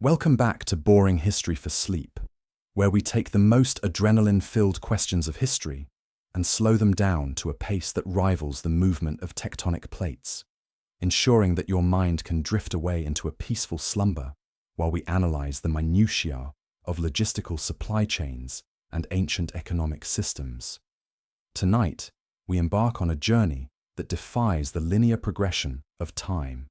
Welcome back to Boring History for Sleep, where we take the most adrenaline-filled questions of history and slow them down to a pace that rivals the movement of tectonic plates, ensuring that your mind can drift away into a peaceful slumber while we analyze the minutiae of logistical supply chains and ancient economic systems. Tonight, we embark on a journey that defies the linear progression of time,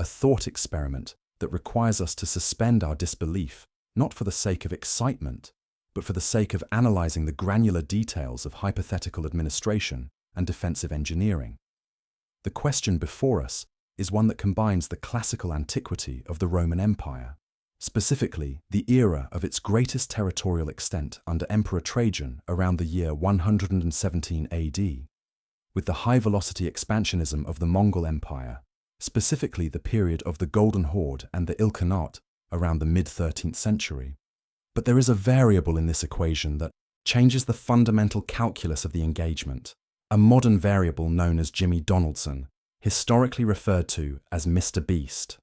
a thought experiment that requires us to suspend our disbelief, not for the sake of excitement, but for the sake of analyzing the granular details of hypothetical administration and defensive engineering. The question before us is one that combines the classical antiquity of the Roman Empire, specifically the era of its greatest territorial extent under Emperor Trajan around the year 117 AD, with the high-velocity expansionism of the Mongol Empire, specifically the period of the Golden Horde and the Ilkhanate around the mid-13th century. But there is a variable in this equation that changes the fundamental calculus of the engagement, a modern variable known as Jimmy Donaldson, historically referred to as Mr. Beast.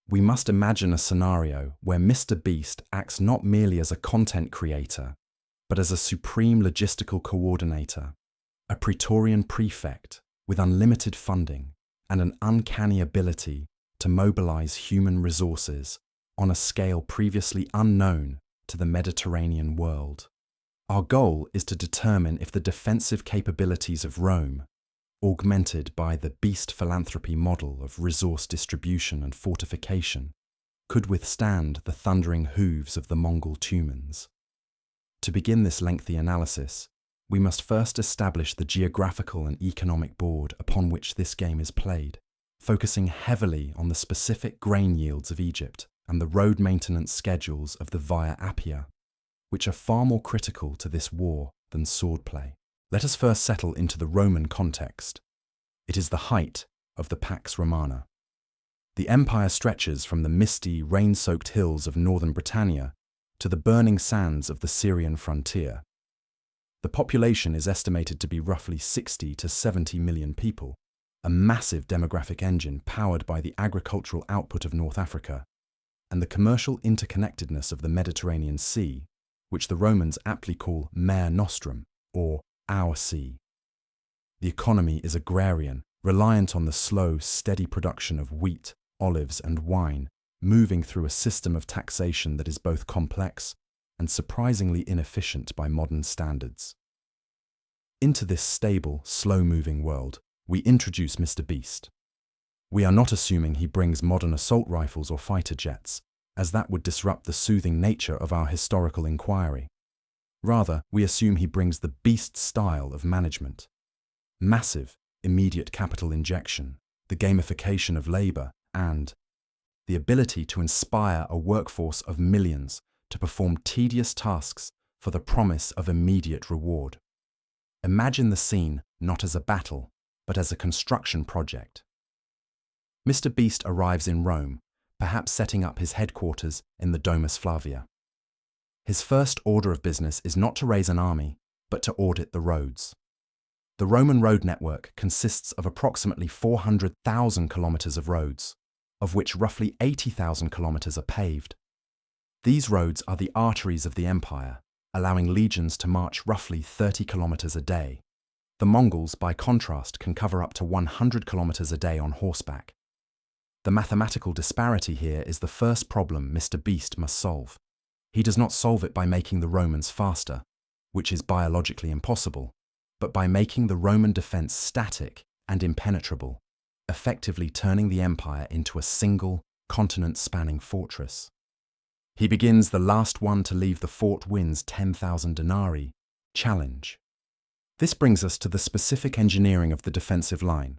We must imagine a scenario where Mr. Beast acts not merely as a content creator, but as a supreme logistical coordinator, a Praetorian prefect with unlimited funding and an uncanny ability to mobilize human resources on a scale previously unknown to the Mediterranean world. Our goal is to determine if the defensive capabilities of Rome, augmented by the beast philanthropy model of resource distribution and fortification, could withstand the thundering hooves of the Mongol Tumans. To begin this lengthy analysis, we must first establish the geographical and economic board upon which this game is played, focusing heavily on the specific grain yields of Egypt and the road maintenance schedules of the Via Appia, which are far more critical to this war than swordplay. Let us first settle into the Roman context. It is the height of the Pax Romana. The empire stretches from the misty, rain-soaked hills of northern Britannia to the burning sands of the Syrian frontier. The population is estimated to be roughly 60 to 70 million people, a massive demographic engine powered by the agricultural output of North Africa and the commercial interconnectedness of the Mediterranean Sea, which the Romans aptly call Mare Nostrum, or our sea. The economy is agrarian, reliant on the slow, steady production of wheat, olives, and wine, moving through a system of taxation that is both complex and surprisingly inefficient by modern standards. Into this stable, slow-moving world, we introduce Mr. Beast. We are not assuming he brings modern assault rifles or fighter jets, as that would disrupt the soothing nature of our historical inquiry. Rather, we assume he brings the beast style of management. Massive, immediate capital injection, the gamification of labor, and the ability to inspire a workforce of millions to perform tedious tasks for the promise of immediate reward. Imagine the scene not as a battle, but as a construction project. Mr. Beast arrives in Rome, perhaps setting up his headquarters in the Domus Flavia. His first order of business is not to raise an army, but to audit the roads. The Roman road network consists of approximately 400,000 kilometers of roads, of which roughly 80,000 kilometers are paved. These roads are the arteries of the empire, allowing legions to march roughly 30 kilometers a day. The Mongols, by contrast, can cover up to 100 kilometers a day on horseback. The mathematical disparity here is the first problem Mr. Beast must solve. He does not solve it by making the Romans faster, which is biologically impossible, but by making the Roman defense static and impenetrable, effectively turning the empire into a single, continent-spanning fortress. He begins the last one to leave the fort wins 10,000 denarii challenge. This brings us to the specific engineering of the defensive line.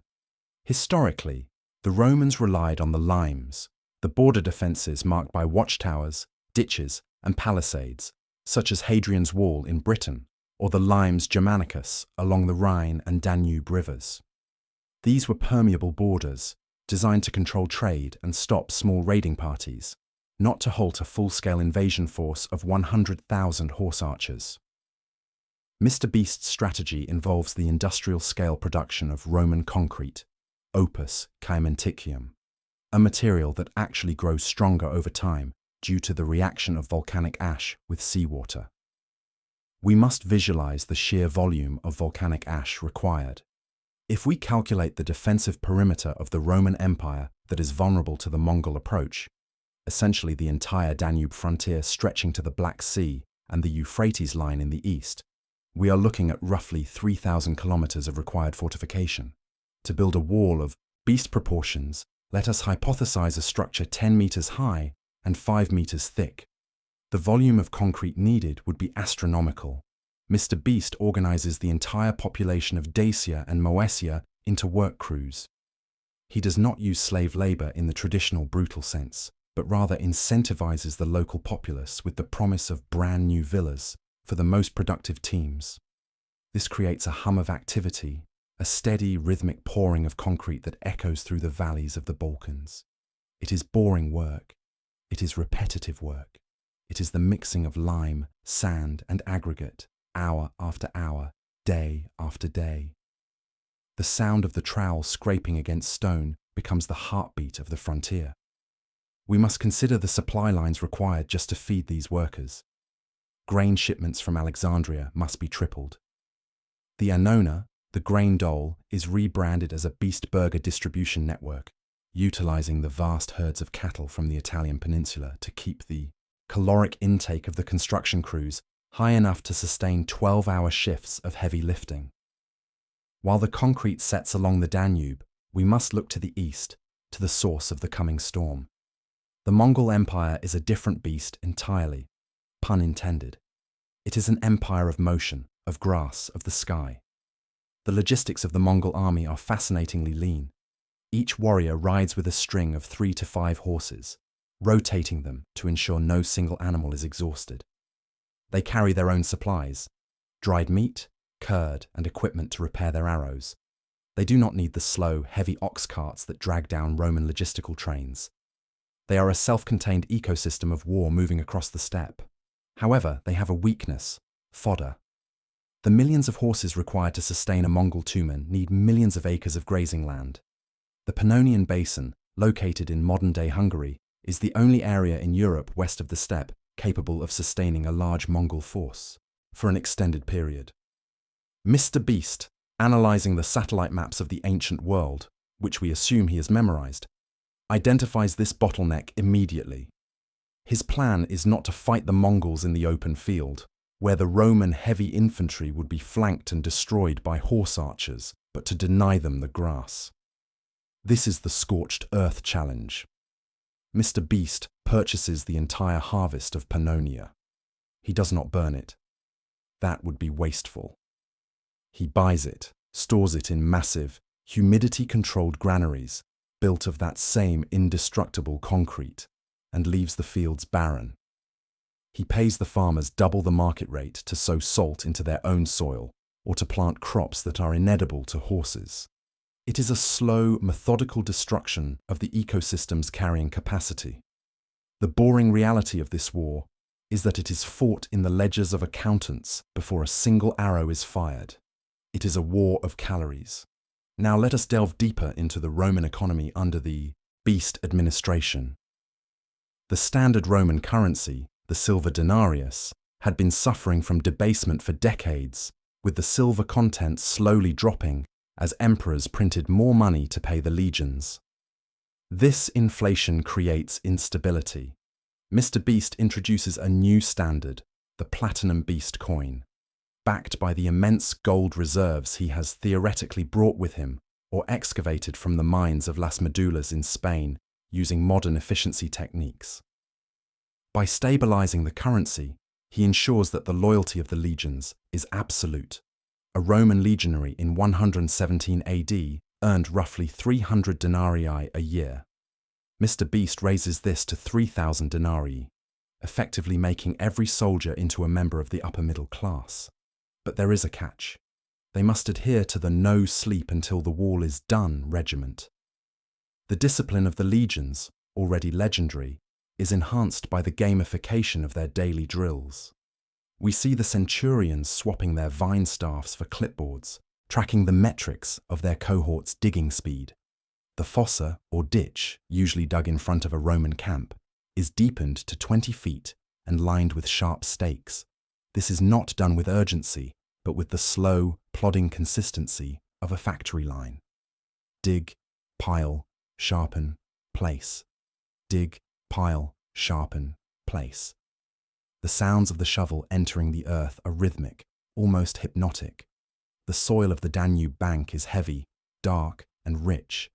Historically, the Romans relied on the limes, the border defenses marked by watchtowers, ditches, and palisades, such as Hadrian's Wall in Britain, or the limes Germanicus along the Rhine and Danube rivers. These were permeable borders, designed to control trade and stop small raiding parties, not to halt a full-scale invasion force of 100,000 horse archers. Mr. Beast's strategy involves the industrial-scale production of Roman concrete, opus caementicium, a material that actually grows stronger over time due to the reaction of volcanic ash with seawater. We must visualize the sheer volume of volcanic ash required. If we calculate the defensive perimeter of the Roman Empire that is vulnerable to the Mongol approach, essentially the entire Danube frontier stretching to the Black Sea and the Euphrates line in the east, we are looking at roughly 3,000 kilometers of required fortification. To build a wall of beast proportions, let us hypothesize a structure 10 meters high and 5 meters thick. The volume of concrete needed would be astronomical. Mr. Beast organizes the entire population of Dacia and Moesia into work crews. He does not use slave labor in the traditional brutal sense, but rather incentivizes the local populace with the promise of brand new villas for the most productive teams. This creates a hum of activity, a steady rhythmic pouring of concrete that echoes through the valleys of the Balkans. It is boring work. It is repetitive work. It is the mixing of lime, sand, and aggregate, hour after hour, day after day. The sound of the trowel scraping against stone becomes the heartbeat of the frontier. We must consider the supply lines required just to feed these workers. Grain shipments from Alexandria must be tripled. The Annona, the grain dole, is rebranded as a Beast Burger distribution network, utilizing the vast herds of cattle from the Italian peninsula to keep the caloric intake of the construction crews high enough to sustain 12-hour shifts of heavy lifting. While the concrete sets along the Danube, we must look to the east, to the source of the coming storm. The Mongol Empire is a different beast entirely, pun intended. It is an empire of motion, of grass, of the sky. The logistics of the Mongol army are fascinatingly lean. Each warrior rides with a string of 3 to 5 horses, rotating them to ensure no single animal is exhausted. They carry their own supplies, dried meat, curd, and equipment to repair their arrows. They do not need the slow, heavy ox carts that drag down Roman logistical trains. They are a self-contained ecosystem of war moving across the steppe. However, they have a weakness: fodder. The millions of horses required to sustain a Mongol tumen need millions of acres of grazing land. The Pannonian Basin, located in modern-day Hungary, is the only area in Europe west of the steppe capable of sustaining a large Mongol force for an extended period. Mr. Beast, analyzing the satellite maps of the ancient world, which we assume he has memorized, identifies this bottleneck immediately. His plan is not to fight the Mongols in the open field, where the Roman heavy infantry would be flanked and destroyed by horse archers, but to deny them the grass. This is the scorched earth challenge. Mr. Beast purchases the entire harvest of Pannonia. He does not burn it. That would be wasteful. He buys it, stores it in massive, humidity-controlled granaries built of that same indestructible concrete, and leaves the fields barren. He pays the farmers double the market rate to sow salt into their own soil or to plant crops that are inedible to horses. It is a slow, methodical destruction of the ecosystem's carrying capacity. The boring reality of this war is that it is fought in the ledgers of accountants before a single arrow is fired. It is a war of calories. Now let us delve deeper into the Roman economy under the Beast administration. The standard Roman currency, the silver denarius, had been suffering from debasement for decades, with the silver content slowly dropping as emperors printed more money to pay the legions. This inflation creates instability. Mr. Beast introduces a new standard, the Platinum Beast coin, backed by the immense gold reserves he has theoretically brought with him or excavated from the mines of Las Medullas in Spain using modern efficiency techniques. By stabilizing the currency, he ensures that the loyalty of the legions is absolute. A Roman legionary in 117 AD earned roughly 300 denarii a year. Mr. Beast raises this to 3,000 denarii, effectively making every soldier into a member of the upper middle class. But there is a catch. They must adhere to the no sleep until the wall is done regiment. The discipline of the legions, already legendary, is enhanced by the gamification of their daily drills. We see the centurions swapping their vine staffs for clipboards, tracking the metrics of their cohort's digging speed. The fossa, or ditch, usually dug in front of a Roman camp, is deepened to 20 feet and lined with sharp stakes. This is not done with urgency, but with the slow, plodding consistency of a factory line. Dig, pile, sharpen, place. Dig, pile, sharpen, place. The sounds of the shovel entering the earth are rhythmic, almost hypnotic. The soil of the Danube bank is heavy, dark, and rich.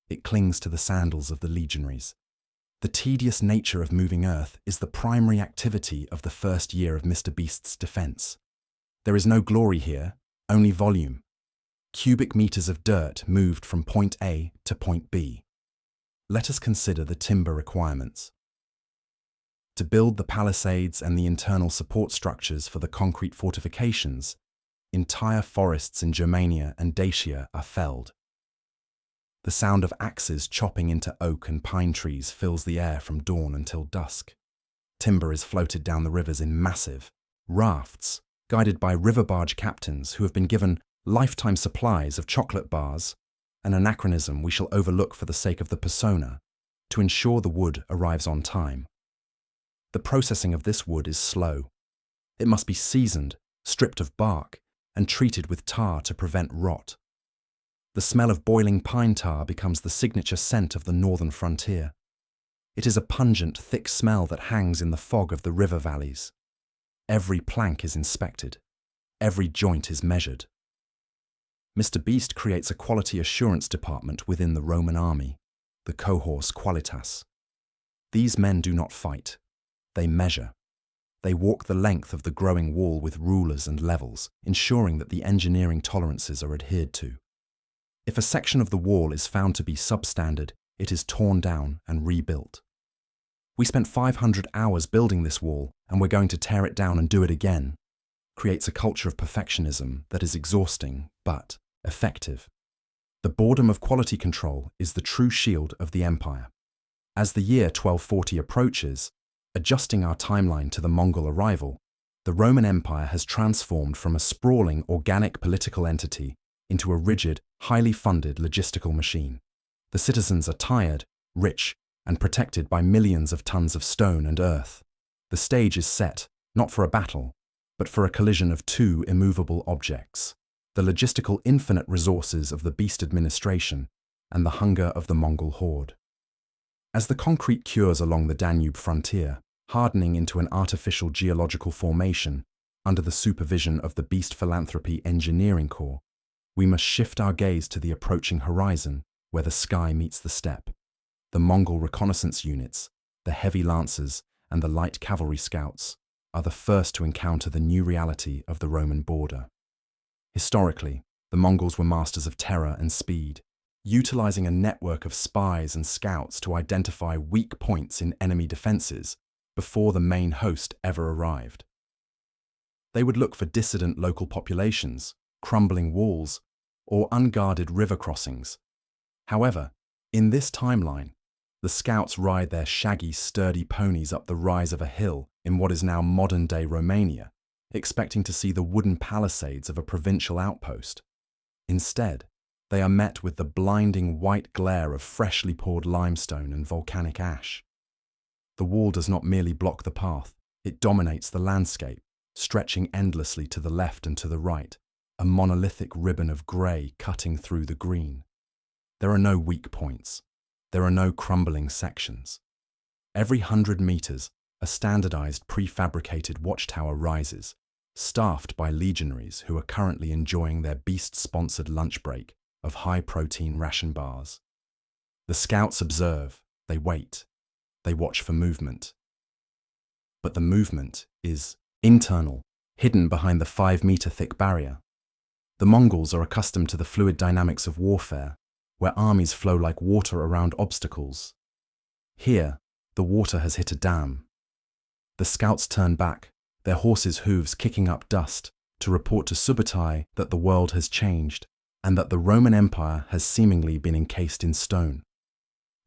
It clings to the sandals of the legionaries. The tedious nature of moving earth is the primary activity of the first year of Mr. Beast's defense. There is no glory here, only volume. Cubic meters of dirt moved from point A to point B. Let us consider the timber requirements. To build the palisades and the internal support structures for the concrete fortifications, entire forests in Germania and Dacia are felled. The sound of axes chopping into oak and pine trees fills the air from dawn until dusk. Timber is floated down the rivers in massive rafts, guided by river barge captains who have been given lifetime supplies of chocolate bars, an anachronism we shall overlook for the sake of the persona, to ensure the wood arrives on time. The processing of this wood is slow. It must be seasoned, stripped of bark, and treated with tar to prevent rot. The smell of boiling pine tar becomes the signature scent of the northern frontier. It is a pungent, thick smell that hangs in the fog of the river valleys. Every plank is inspected. Every joint is measured. Mr. Beast creates a quality assurance department within the Roman army, the cohors qualitas. These men do not fight. They measure. They walk the length of the growing wall with rulers and levels, ensuring that the engineering tolerances are adhered to. If a section of the wall is found to be substandard, it is torn down and rebuilt. We spent 500 hours building this wall, and we're going to tear it down and do it again. Creates a culture of perfectionism that is exhausting, but effective. The boredom of quality control is the true shield of the empire. As the year 1240 approaches, adjusting our timeline to the Mongol arrival, the Roman Empire has transformed from a sprawling organic political entity into a rigid, highly funded logistical machine. The citizens are tired, rich, and protected by millions of tons of stone and earth. The stage is set, not for a battle, but for a collision of two immovable objects: the logistical infinite resources of the Beast administration and the hunger of the Mongol horde. As the concrete cures along the Danube frontier, hardening into an artificial geological formation under the supervision of the Beast Philanthropy Engineering Corps, we must shift our gaze to the approaching horizon where the sky meets the steppe. The Mongol reconnaissance units, the heavy lancers, and the light cavalry scouts are the first to encounter the new reality of the Roman border. Historically, the Mongols were masters of terror and speed, utilizing a network of spies and scouts to identify weak points in enemy defenses before the main host ever arrived. They would look for dissident local populations, crumbling walls, or unguarded river crossings. However, in this timeline, the scouts ride their shaggy, sturdy ponies up the rise of a hill in what is now modern-day Romania, expecting to see the wooden palisades of a provincial outpost. Instead, they are met with the blinding white glare of freshly poured limestone and volcanic ash. The wall does not merely block the path, it dominates the landscape, stretching endlessly to the left and to the right, a monolithic ribbon of grey cutting through the green. There are no weak points. There are no crumbling sections. Every 100 meters, a standardized prefabricated watchtower rises, staffed by legionaries who are currently enjoying their Beast-sponsored lunch break of high-protein ration bars. The scouts observe, they wait, they watch for movement. But the movement is internal, hidden behind the 5-meter thick barrier. The Mongols are accustomed to the fluid dynamics of warfare, where armies flow like water around obstacles. Here, the water has hit a dam. The scouts turn back, their horses' hooves kicking up dust, to report to Subutai that the world has changed and that the Roman Empire has seemingly been encased in stone.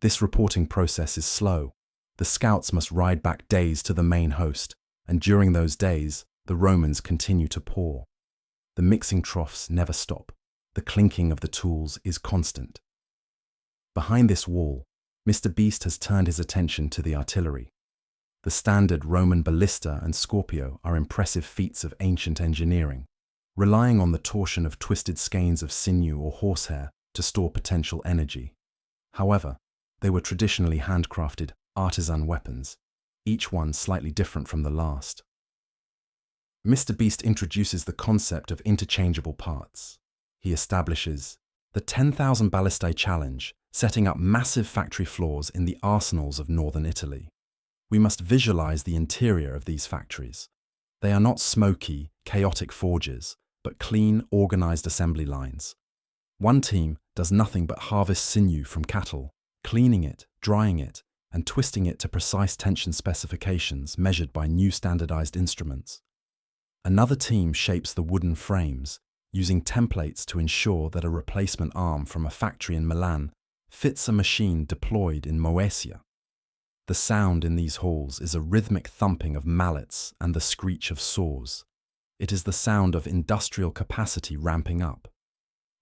This reporting process is slow. The scouts must ride back days to the main host, and during those days, the Romans continue to pour. The mixing troughs never stop. The clinking of the tools is constant. Behind this wall, Mr. Beast has turned his attention to the artillery. The standard Roman ballista and Scorpio are impressive feats of ancient engineering, relying on the torsion of twisted skeins of sinew or horsehair to store potential energy. However, they were traditionally handcrafted, artisan weapons, each one slightly different from the last. Mr. Beast introduces the concept of interchangeable parts. He establishes the 10,000 ballistae challenge, setting up massive factory floors in the arsenals of northern Italy. We must visualize the interior of these factories. They are not smoky, chaotic forges, but clean, organized assembly lines. One team does nothing but harvest sinew from cattle, cleaning it, drying it, and twisting it to precise tension specifications measured by new standardized instruments. Another team shapes the wooden frames, using templates to ensure that a replacement arm from a factory in Milan fits a machine deployed in Moesia. The sound in these halls is a rhythmic thumping of mallets and the screech of saws. It is the sound of industrial capacity ramping up.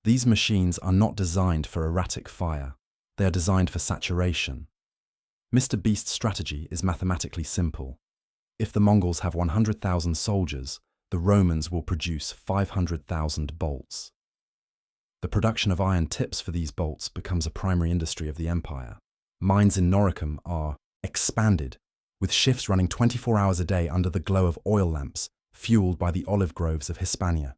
These machines are not designed for erratic fire. They are designed for saturation. Mr. Beast's strategy is mathematically simple. If the Mongols have 100,000 soldiers, the Romans will produce 500,000 bolts. The production of iron tips for these bolts becomes a primary industry of the empire. Mines in Noricum are expanded, with shifts running 24 hours a day under the glow of oil lamps, fueled by the olive groves of Hispania.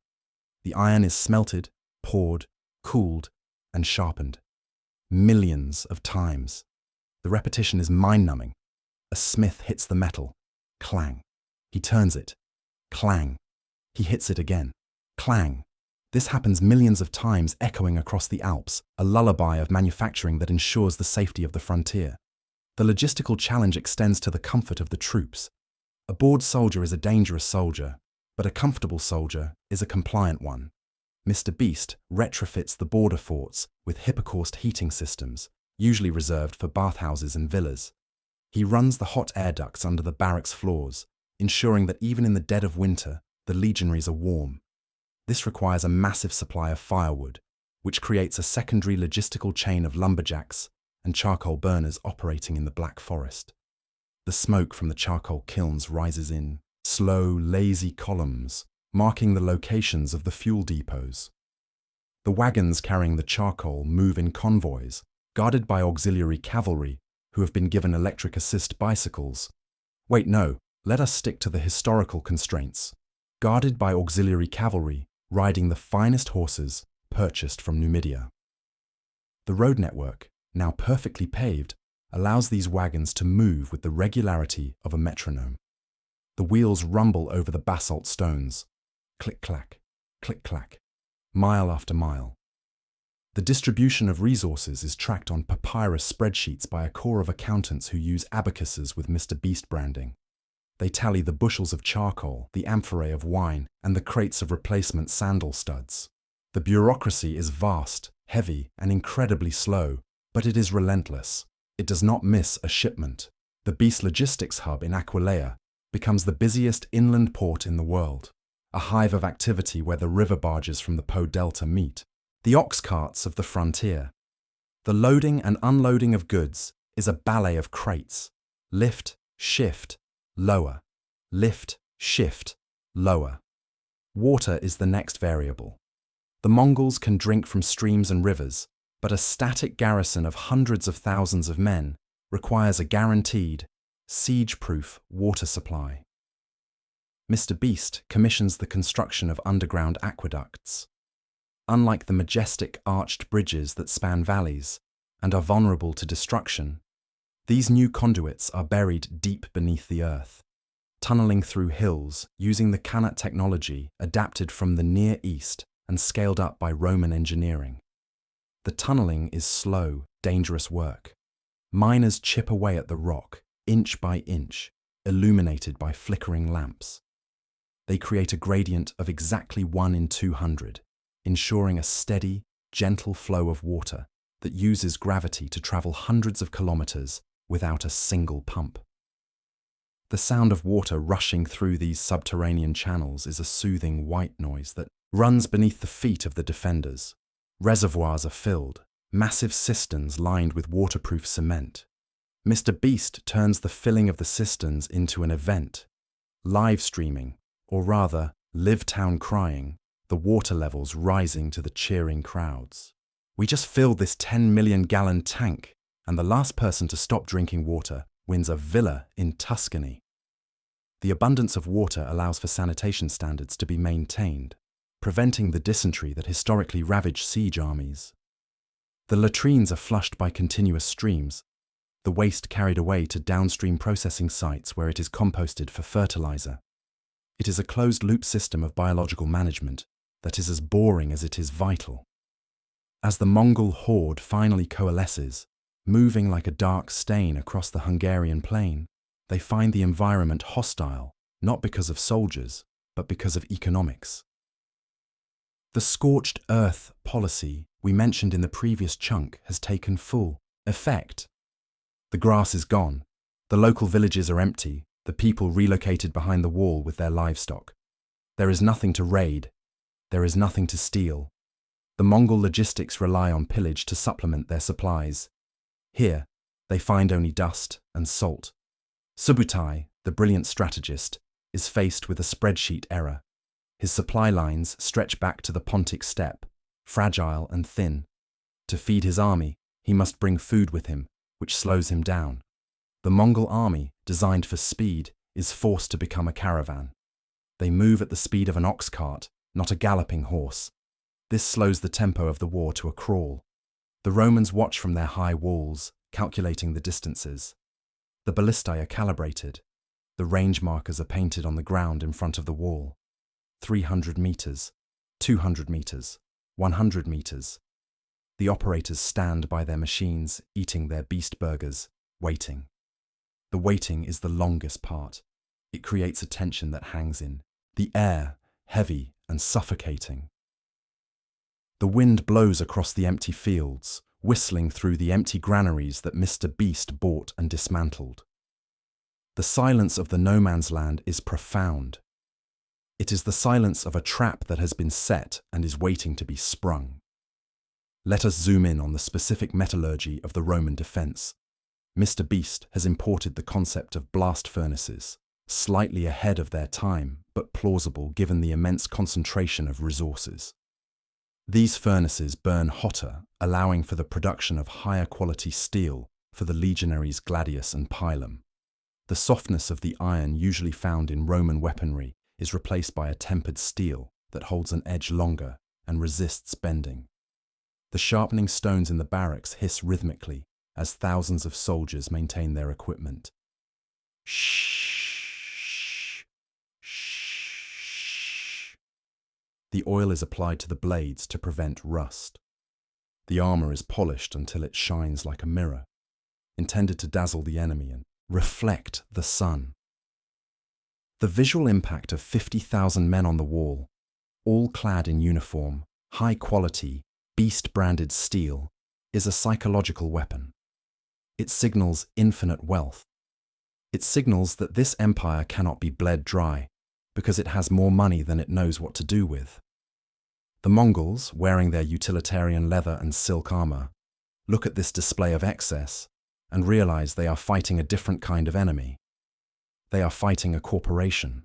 The iron is smelted, poured, cooled, and sharpened. Millions of times. The repetition is mind-numbing. A smith hits the metal. Clang. He turns it. Clang. He hits it again. Clang. This happens millions of times, echoing across the Alps, a lullaby of manufacturing that ensures the safety of the frontier. The logistical challenge extends to the comfort of the troops. A bored soldier is a dangerous soldier, but a comfortable soldier is a compliant one. Mr. Beast retrofits the border forts with hypocaust heating systems, usually reserved for bathhouses and villas. He runs the hot air ducts under the barracks floors, ensuring that even in the dead of winter, the legionaries are warm. This requires a massive supply of firewood, which creates a secondary logistical chain of lumberjacks and charcoal burners operating in the Black Forest. The smoke from the charcoal kilns rises in slow, lazy columns, marking the locations of the fuel depots. The wagons carrying the charcoal move in convoys, guarded by auxiliary cavalry who have been given electric assist bicycles. Wait, no, let us stick to the historical constraints. Guarded by auxiliary cavalry, riding the finest horses purchased from Numidia. The road network, now perfectly paved, allows these wagons to move with the regularity of a metronome. The wheels rumble over the basalt stones, click-clack, mile after mile. The distribution of resources is tracked on papyrus spreadsheets by a corps of accountants who use abacuses with Mr. Beast branding. They tally the bushels of charcoal, the amphorae of wine, and the crates of replacement sandal studs. The bureaucracy is vast, heavy, and incredibly slow, but it is relentless. It does not miss a shipment. The Beast logistics hub in Aquileia becomes the busiest inland port in the world, a hive of activity where the river barges from the Po Delta meet, the ox carts of the frontier. The loading and unloading of goods is a ballet of crates. Lift, shift, lower. Lift, shift, lower. Water is the next variable. The Mongols can drink from streams and rivers, but a static garrison of hundreds of thousands of men requires a guaranteed, siege-proof water supply. Mr. Beast commissions the construction of underground aqueducts. Unlike the majestic arched bridges that span valleys and are vulnerable to destruction, these new conduits are buried deep beneath the earth, tunneling through hills using the Kanat technology adapted from the Near East and scaled up by Roman engineering. The tunneling is slow, dangerous work. Miners chip away at the rock, inch by inch, illuminated by flickering lamps. They create a gradient of exactly 1 in 200, ensuring a steady, gentle flow of water that uses gravity to travel hundreds of kilometers without a single pump. The sound of water rushing through these subterranean channels is a soothing white noise that runs beneath the feet of the defenders. Reservoirs are filled, massive cisterns lined with waterproof cement. Mr. Beast turns the filling of the cisterns into an event, live streaming, or rather, live town crying, the water levels rising to the cheering crowds. We just filled this 10 million gallon tank, and the last person to stop drinking water wins a villa in Tuscany. The abundance of water allows for sanitation standards to be maintained, preventing the dysentery that historically ravaged siege armies. The latrines are flushed by continuous streams, the waste carried away to downstream processing sites where it is composted for fertilizer. It is a closed-loop system of biological management that is as boring as it is vital. As the Mongol horde finally coalesces, moving like a dark stain across the Hungarian plain, they find the environment hostile, not because of soldiers, but because of economics. The scorched earth policy we mentioned in the previous chunk has taken full effect. The grass is gone, the local villages are empty, the people relocated behind the wall with their livestock. There is nothing to raid, there is nothing to steal. The Mongol logistics rely on pillage to supplement their supplies. Here, they find only dust and salt. Subutai, the brilliant strategist, is faced with a spreadsheet error. His supply lines stretch back to the Pontic steppe, fragile and thin. To feed his army, he must bring food with him, which slows him down. The Mongol army, designed for speed, is forced to become a caravan. They move at the speed of an ox cart, not a galloping horse. This slows the tempo of the war to a crawl. The Romans watch from their high walls, calculating the distances. The ballistae are calibrated. The range markers are painted on the ground in front of the wall. 300 meters, 200 meters, 100 meters. The operators stand by their machines, eating their beast burgers, waiting. The waiting is the longest part. It creates a tension that hangs in the air, heavy and suffocating. The wind blows across the empty fields, whistling through the empty granaries that Mr. Beast bought and dismantled. The silence of the no man's land is profound. It is the silence of a trap that has been set and is waiting to be sprung. Let us zoom in on the specific metallurgy of the Roman defense. Mr. Beast has imported the concept of blast furnaces, slightly ahead of their time, but plausible given the immense concentration of resources. These furnaces burn hotter, allowing for the production of higher quality steel for the legionaries Gladius and Pilum. The softness of the iron usually found in Roman weaponry is replaced by a tempered steel that holds an edge longer and resists bending. The sharpening stones in the barracks hiss rhythmically as thousands of soldiers maintain their equipment. Shh, shh. The oil is applied to the blades to prevent rust. The armor is polished until it shines like a mirror, intended to dazzle the enemy and reflect the sun. The visual impact of 50,000 men on the wall, all clad in uniform, high-quality, beast-branded steel, is a psychological weapon. It signals infinite wealth. It signals that this empire cannot be bled dry, because it has more money than it knows what to do with. The Mongols, wearing their utilitarian leather and silk armor, look at this display of excess and realize they are fighting a different kind of enemy. They are fighting a corporation,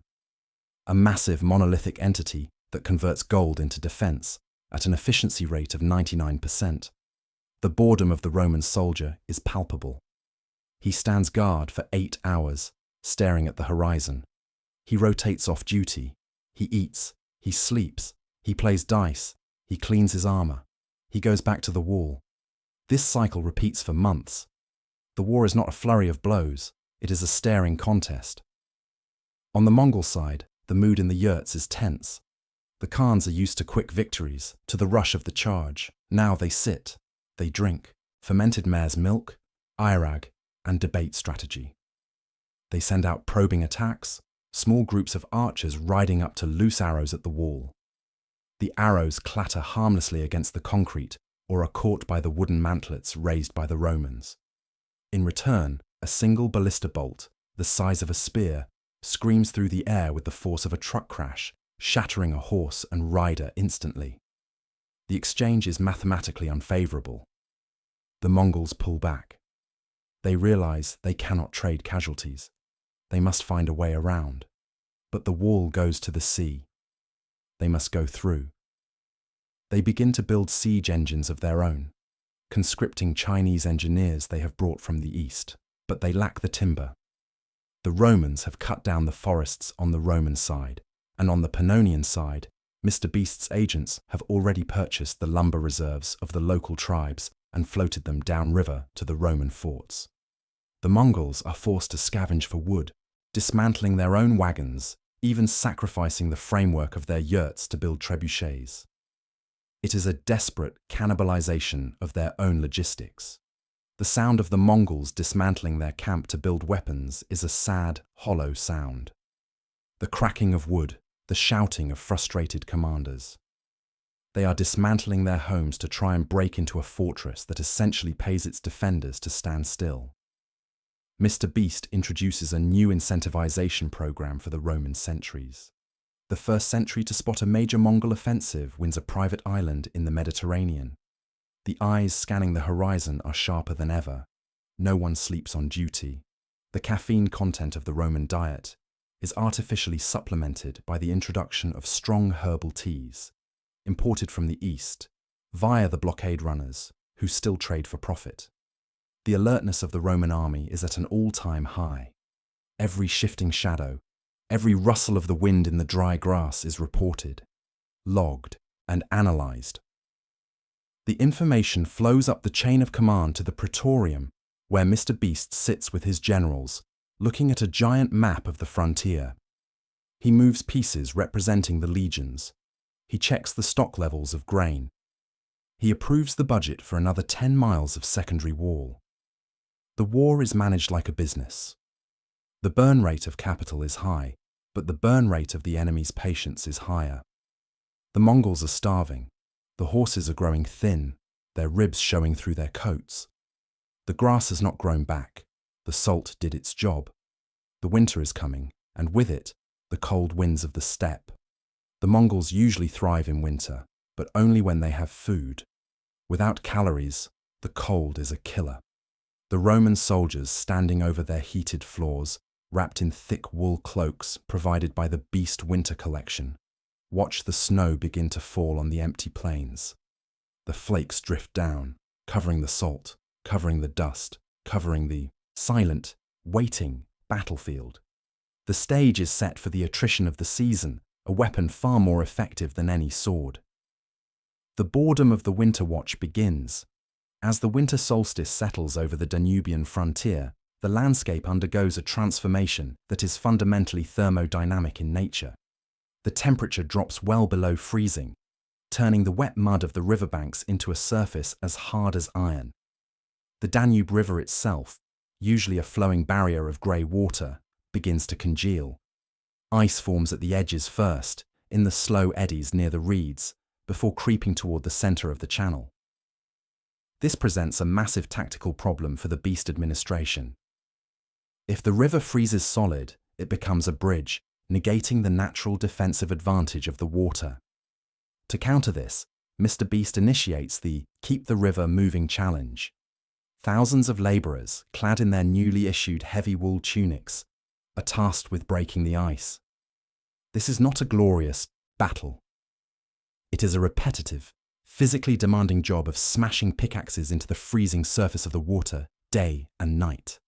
a massive monolithic entity that converts gold into defense at an efficiency rate of 99%. The boredom of the Roman soldier is palpable. He stands guard for 8 hours, staring at the horizon. He rotates off duty. He eats. He sleeps. He plays dice. He cleans his armor. He goes back to the wall. This cycle repeats for months. The war is not a flurry of blows. It is a staring contest. On the Mongol side, the mood in the yurts is tense. The Khans are used to quick victories, to the rush of the charge. Now they sit. They drink fermented mare's milk, airag, and debate strategy. They send out probing attacks, small groups of archers riding up to loose arrows at the wall. The arrows clatter harmlessly against the concrete or are caught by the wooden mantlets raised by the Romans. In return, a single ballista bolt, the size of a spear, screams through the air with the force of a truck crash, shattering a horse and rider instantly. The exchange is mathematically unfavorable. The Mongols pull back. They realize they cannot trade casualties. They must find a way around. But the wall goes to the sea. They must go through. They begin to build siege engines of their own, conscripting Chinese engineers they have brought from the east, but they lack the timber. The Romans have cut down the forests on the Roman side, and on the Pannonian side, Mr. Beast's agents have already purchased the lumber reserves of the local tribes and floated them downriver to the Roman forts. The Mongols are forced to scavenge for wood, dismantling their own wagons, even sacrificing the framework of their yurts to build trebuchets. It is a desperate cannibalization of their own logistics. The sound of the Mongols dismantling their camp to build weapons is a sad, hollow sound. The cracking of wood, the shouting of frustrated commanders. They are dismantling their homes to try and break into a fortress that essentially pays its defenders to stand still. Mr. Beast introduces a new incentivization program for the Roman sentries. The first sentry to spot a major Mongol offensive wins a private island in the Mediterranean. The eyes scanning the horizon are sharper than ever. No one sleeps on duty. The caffeine content of the Roman diet is artificially supplemented by the introduction of strong herbal teas, imported from the East, via the blockade runners, who still trade for profit. The alertness of the Roman army is at an all-time high. Every shifting shadow, every rustle of the wind in the dry grass is reported, logged, and analyzed. The information flows up the chain of command to the Praetorium, where Mr. Beast sits with his generals, looking at a giant map of the frontier. He moves pieces representing the legions. He checks the stock levels of grain. He approves the budget for another 10 miles of secondary wall. The war is managed like a business. The burn rate of capital is high, but the burn rate of the enemy's patience is higher. The Mongols are starving. The horses are growing thin, their ribs showing through their coats. The grass has not grown back. The salt did its job. The winter is coming, and with it, the cold winds of the steppe. The Mongols usually thrive in winter, but only when they have food. Without calories, the cold is a killer. The Roman soldiers standing over their heated floors, wrapped in thick wool cloaks provided by the Beast Winter Collection, watch the snow begin to fall on the empty plains. The flakes drift down, covering the salt, covering the dust, covering the silent, waiting battlefield. The stage is set for the attrition of the season, a weapon far more effective than any sword. The boredom of the winter watch begins. As the winter solstice settles over the Danubian frontier, the landscape undergoes a transformation that is fundamentally thermodynamic in nature. The temperature drops well below freezing, turning the wet mud of the riverbanks into a surface as hard as iron. The Danube River itself, usually a flowing barrier of grey water, begins to congeal. Ice forms at the edges first, in the slow eddies near the reeds, before creeping toward the centre of the channel. This presents a massive tactical problem for the Beast administration. If the river freezes solid, it becomes a bridge, negating the natural defensive advantage of the water. To counter this, Mr. Beast initiates the Keep the River Moving challenge. Thousands of labourers, clad in their newly issued heavy wool tunics, are tasked with breaking the ice. This is not a glorious battle. It is a repetitive, physically demanding job of smashing pickaxes into the freezing surface of the water day and night.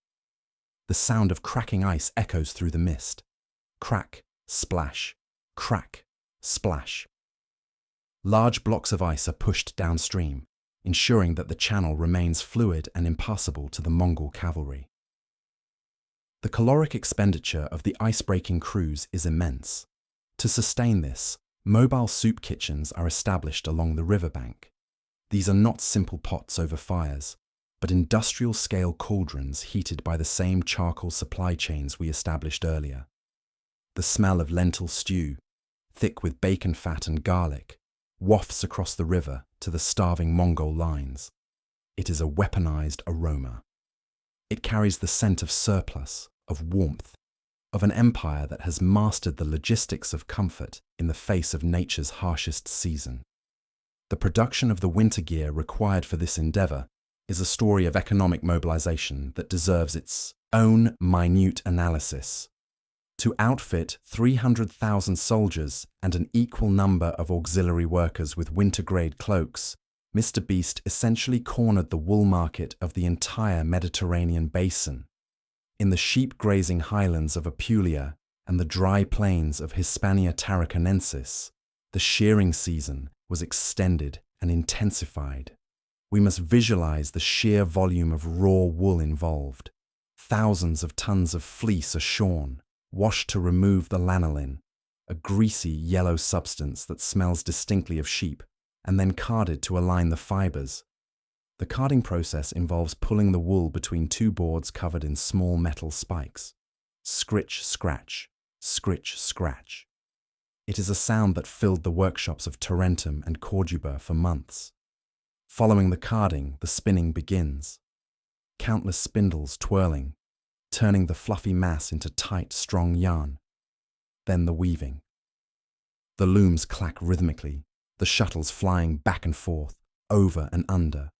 The sound of cracking ice echoes through the mist. Crack, splash, crack, splash. Large blocks of ice are pushed downstream, ensuring that the channel remains fluid and impassable to the Mongol cavalry. The caloric expenditure of the ice-breaking crews is immense. To sustain this, mobile soup kitchens are established along the riverbank. These are not simple pots over fires, but industrial-scale cauldrons heated by the same charcoal supply chains we established earlier. The smell of lentil stew, thick with bacon fat and garlic, wafts across the river to the starving Mongol lines. It is a weaponized aroma. It carries the scent of surplus, of warmth, of an empire that has mastered the logistics of comfort in the face of nature's harshest season. The production of the winter gear required for this endeavour is a story of economic mobilization that deserves its own minute analysis. To outfit 300,000 soldiers and an equal number of auxiliary workers with winter-grade cloaks, Mr. Beast essentially cornered the wool market of the entire Mediterranean basin. In the sheep-grazing highlands of Apulia and the dry plains of Hispania Tarraconensis, the shearing season was extended and intensified. We must visualize the sheer volume of raw wool involved. Thousands of tons of fleece are shorn, washed to remove the lanolin, a greasy yellow substance that smells distinctly of sheep, and then carded to align the fibers. The carding process involves pulling the wool between two boards covered in small metal spikes. Scritch, scratch, scritch, scratch. It is a sound that filled the workshops of Tarentum and Corduba for months. Following the carding, the spinning begins. Countless spindles twirling, turning the fluffy mass into tight, strong yarn. Then the weaving. The looms clack rhythmically, the shuttles flying back and forth, over and under,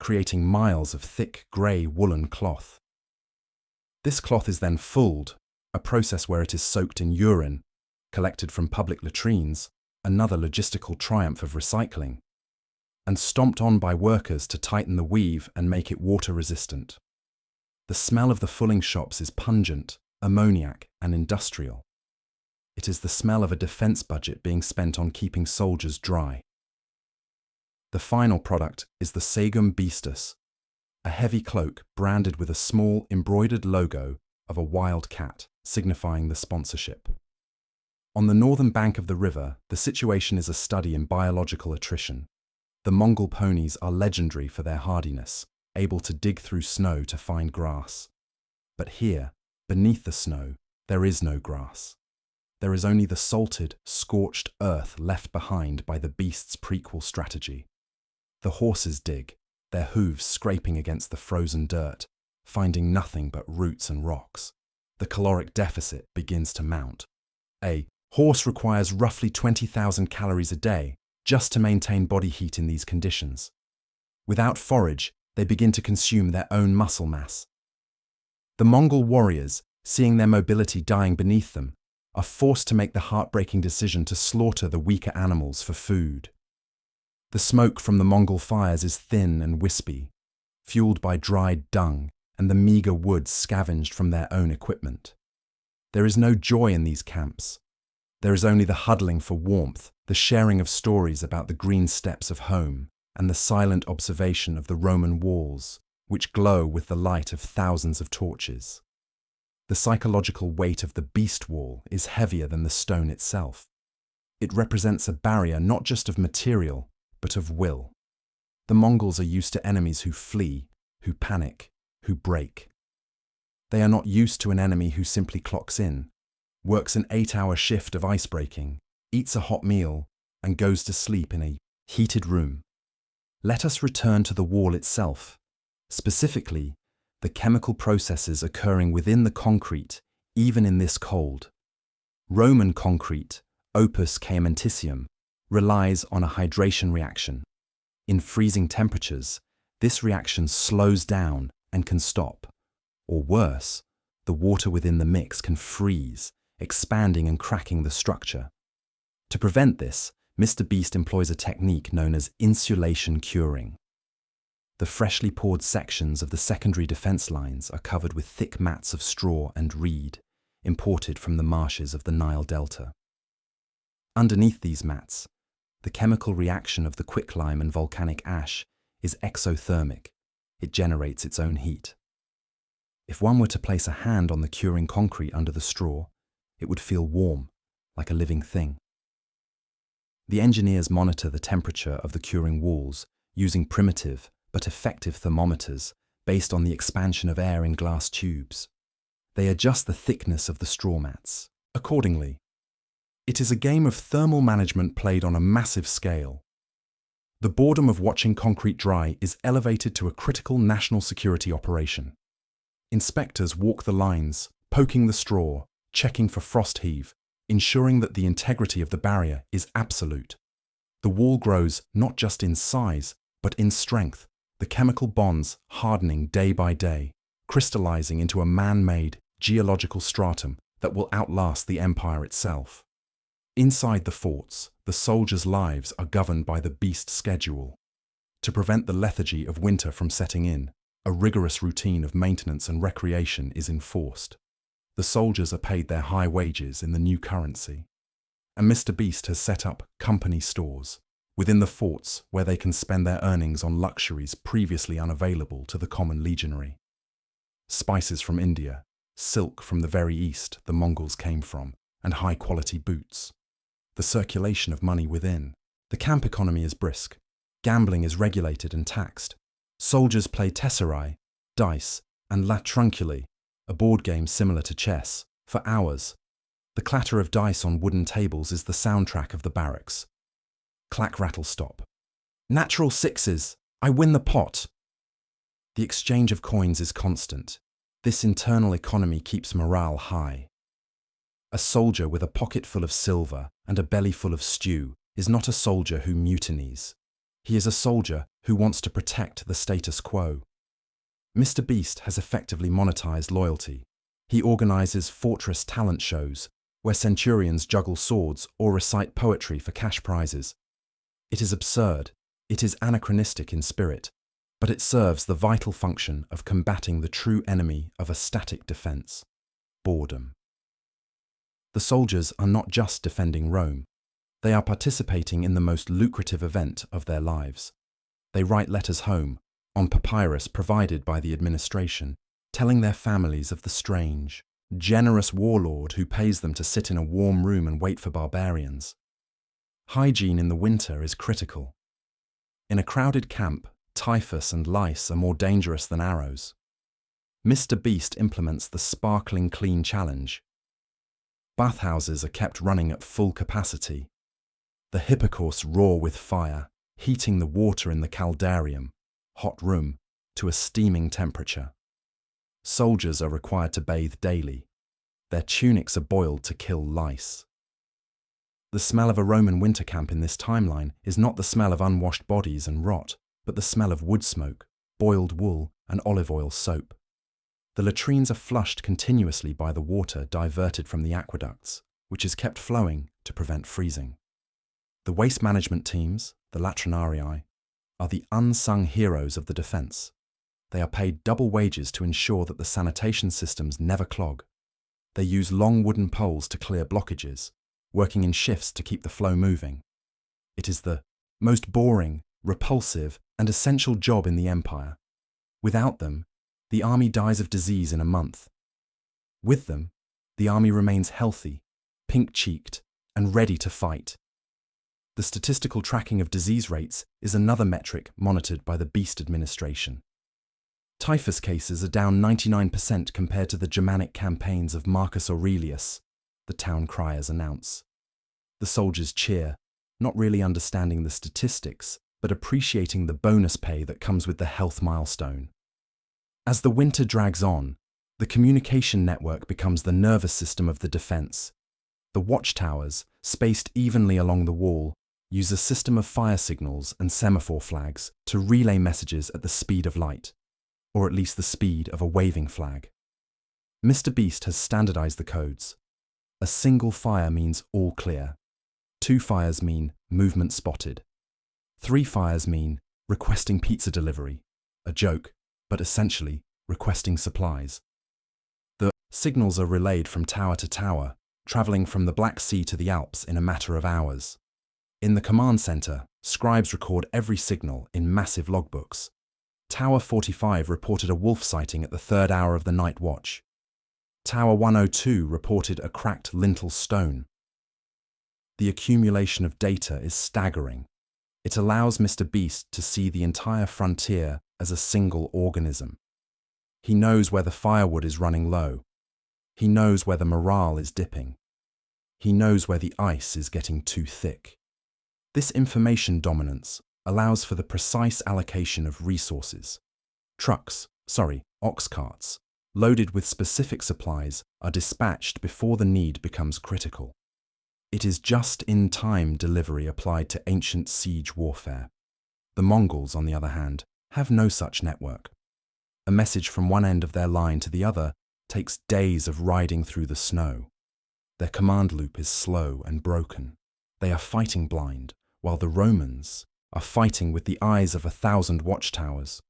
creating miles of thick, grey woolen cloth. This cloth is then fulled, a process where it is soaked in urine, collected from public latrines, another logistical triumph of recycling, and stomped on by workers to tighten the weave and make it water-resistant. The smell of the fulling shops is pungent, ammoniac, and industrial. It is the smell of a defense budget being spent on keeping soldiers dry. The final product is the sagum beastus, a heavy cloak branded with a small embroidered logo of a wild cat, signifying the sponsorship. On the northern bank of the river, the situation is a study in biological attrition. The Mongol ponies are legendary for their hardiness, able to dig through snow to find grass. But here, beneath the snow, there is no grass. There is only the salted, scorched earth left behind by the beast's prequel strategy. The horses dig, their hooves scraping against the frozen dirt, finding nothing but roots and rocks. The caloric deficit begins to mount. A horse requires roughly 20,000 calories a day just to maintain body heat in these conditions. Without forage, they begin to consume their own muscle mass. The Mongol warriors, seeing their mobility dying beneath them, are forced to make the heartbreaking decision to slaughter the weaker animals for food. The smoke from the Mongol fires is thin and wispy, fueled by dried dung and the meager wood scavenged from their own equipment. There is no joy in these camps. There is only the huddling for warmth, the sharing of stories about the green steppes of home, and the silent observation of the Roman walls, which glow with the light of thousands of torches. The psychological weight of the beast wall is heavier than the stone itself. It represents a barrier not just of material, but of will. The Mongols are used to enemies who flee, who panic, who break. They are not used to an enemy who simply clocks in, works an 8-hour shift of icebreaking, eats a hot meal, and goes to sleep in a heated room. Let us return to the wall itself, specifically the chemical processes occurring within the concrete, even in this cold. Roman concrete, opus caementicium, relies on a hydration reaction. In freezing temperatures, this reaction slows down and can stop. Or worse, the water within the mix can freeze, expanding and cracking the structure. To prevent this, Mr. Beast employs a technique known as insulation curing. The freshly poured sections of the secondary defense lines are covered with thick mats of straw and reed, imported from the marshes of the Nile Delta. Underneath these mats, the chemical reaction of the quicklime and volcanic ash is exothermic. It generates its own heat. If one were to place a hand on the curing concrete under the straw, it would feel warm, like a living thing. The engineers monitor the temperature of the curing walls using primitive but effective thermometers based on the expansion of air in glass tubes. They adjust the thickness of the straw mats accordingly. It is a game of thermal management played on a massive scale. The boredom of watching concrete dry is elevated to a critical national security operation. Inspectors walk the lines, poking the straw, checking for frost heave, ensuring that the integrity of the barrier is absolute. The wall grows not just in size, but in strength, the chemical bonds hardening day by day, crystallizing into a man-made geological stratum that will outlast the empire itself. Inside the forts, the soldiers' lives are governed by the beast schedule. To prevent the lethargy of winter from setting in, a rigorous routine of maintenance and recreation is enforced. The soldiers are paid their high wages in the new currency. And Mr. Beast has set up company stores within the forts where they can spend their earnings on luxuries previously unavailable to the common legionary. Spices from India, silk from the very east the Mongols came from, and high-quality boots. The circulation of money within. The camp economy is brisk. Gambling is regulated and taxed. Soldiers play tesserae, dice, and la trunculi, a board game similar to chess, for hours. The clatter of dice on wooden tables is the soundtrack of the barracks. Clack, rattle, stop. Natural sixes! I win the pot! The exchange of coins is constant. This internal economy keeps morale high. A soldier with a pocket full of silver and a belly full of stew is not a soldier who mutinies. He is a soldier who wants to protect the status quo. Mr. Beast has effectively monetized loyalty. He organizes fortress talent shows where centurions juggle swords or recite poetry for cash prizes. It is absurd, it is anachronistic in spirit, but it serves the vital function of combating the true enemy of a static defense: boredom. The soldiers are not just defending Rome, they are participating in the most lucrative event of their lives. They write letters home, on papyrus provided by the administration, telling their families of the strange, generous warlord who pays them to sit in a warm room and wait for barbarians. Hygiene in the winter is critical. In a crowded camp, typhus and lice are more dangerous than arrows. Mr. Beast implements the sparkling clean challenge. Bathhouses are kept running at full capacity. The hippocaus roar with fire, heating the water in the caldarium, hot room, to a steaming temperature. Soldiers are required to bathe daily. Their tunics are boiled to kill lice. The smell of a Roman winter camp in this timeline is not the smell of unwashed bodies and rot, but the smell of wood smoke, boiled wool, and olive oil soap. The latrines are flushed continuously by the water diverted from the aqueducts, which is kept flowing to prevent freezing. The waste management teams, the latrinarii, are the unsung heroes of the defence. They are paid double wages to ensure that the sanitation systems never clog. They use long wooden poles to clear blockages, working in shifts to keep the flow moving. It is the most boring, repulsive, and essential job in the empire. Without them, the army dies of disease in a month. With them, the army remains healthy, pink-cheeked, and ready to fight. The statistical tracking of disease rates is another metric monitored by the Beast administration. Typhus cases are down 99% compared to the Germanic campaigns of Marcus Aurelius, the town criers announce. The soldiers cheer, not really understanding the statistics, but appreciating the bonus pay that comes with the health milestone. As the winter drags on, the communication network becomes the nervous system of the defense. The watchtowers, spaced evenly along the wall, use a system of fire signals and semaphore flags to relay messages at the speed of light, or at least the speed of a waving flag. Mr. Beast has standardized the codes. A single fire means all clear. 2 fires mean movement spotted. 3 fires mean requesting pizza delivery, a joke, but essentially requesting supplies. The signals are relayed from tower to tower, traveling from the Black Sea to the Alps in a matter of hours. In the command center, scribes record every signal in massive logbooks. Tower 45 reported a wolf sighting at the 3rd hour of the night watch. Tower 102 reported a cracked lintel stone. The accumulation of data is staggering. It allows Mr. Beast to see the entire frontier as a single organism. He knows where the firewood is running low. He knows where the morale is dipping. He knows where the ice is getting too thick. This information dominance allows for the precise allocation of resources. Ox carts, loaded with specific supplies, are dispatched before the need becomes critical. It is just-in-time delivery applied to ancient siege warfare. The Mongols, on the other hand, have no such network. A message from one end of their line to the other takes days of riding through the snow. Their command loop is slow and broken. They are fighting blind, while the Romans are fighting with the eyes of 1,000 watchtowers.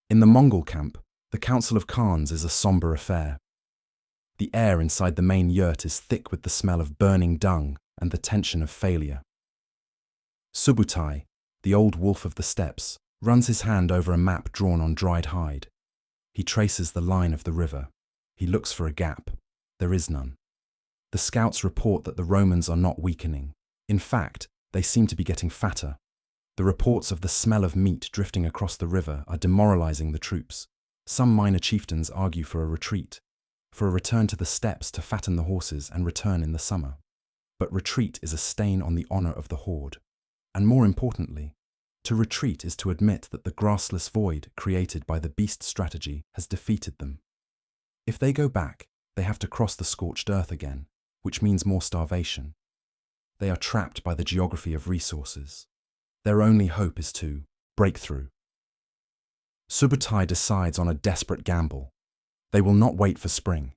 In the Mongol camp, the Council of Khans is a somber affair. The air inside the main yurt is thick with the smell of burning dung and the tension of failure. Subutai, the old wolf of the steppes, runs his hand over a map drawn on dried hide. He traces the line of the river. He looks for a gap. There is none. The scouts report that the Romans are not weakening. In fact, they seem to be getting fatter. The reports of the smell of meat drifting across the river are demoralizing the troops. Some minor chieftains argue for a retreat, for a return to the steppes to fatten the horses and return in the summer. But retreat is a stain on the honor of the horde. And more importantly, to retreat is to admit that the grassless void created by the beast strategy has defeated them. If they go back, they have to cross the scorched earth again, which means more starvation. They are trapped by the geography of resources. Their only hope is to break through. Subutai decides on a desperate gamble. They will not wait for spring.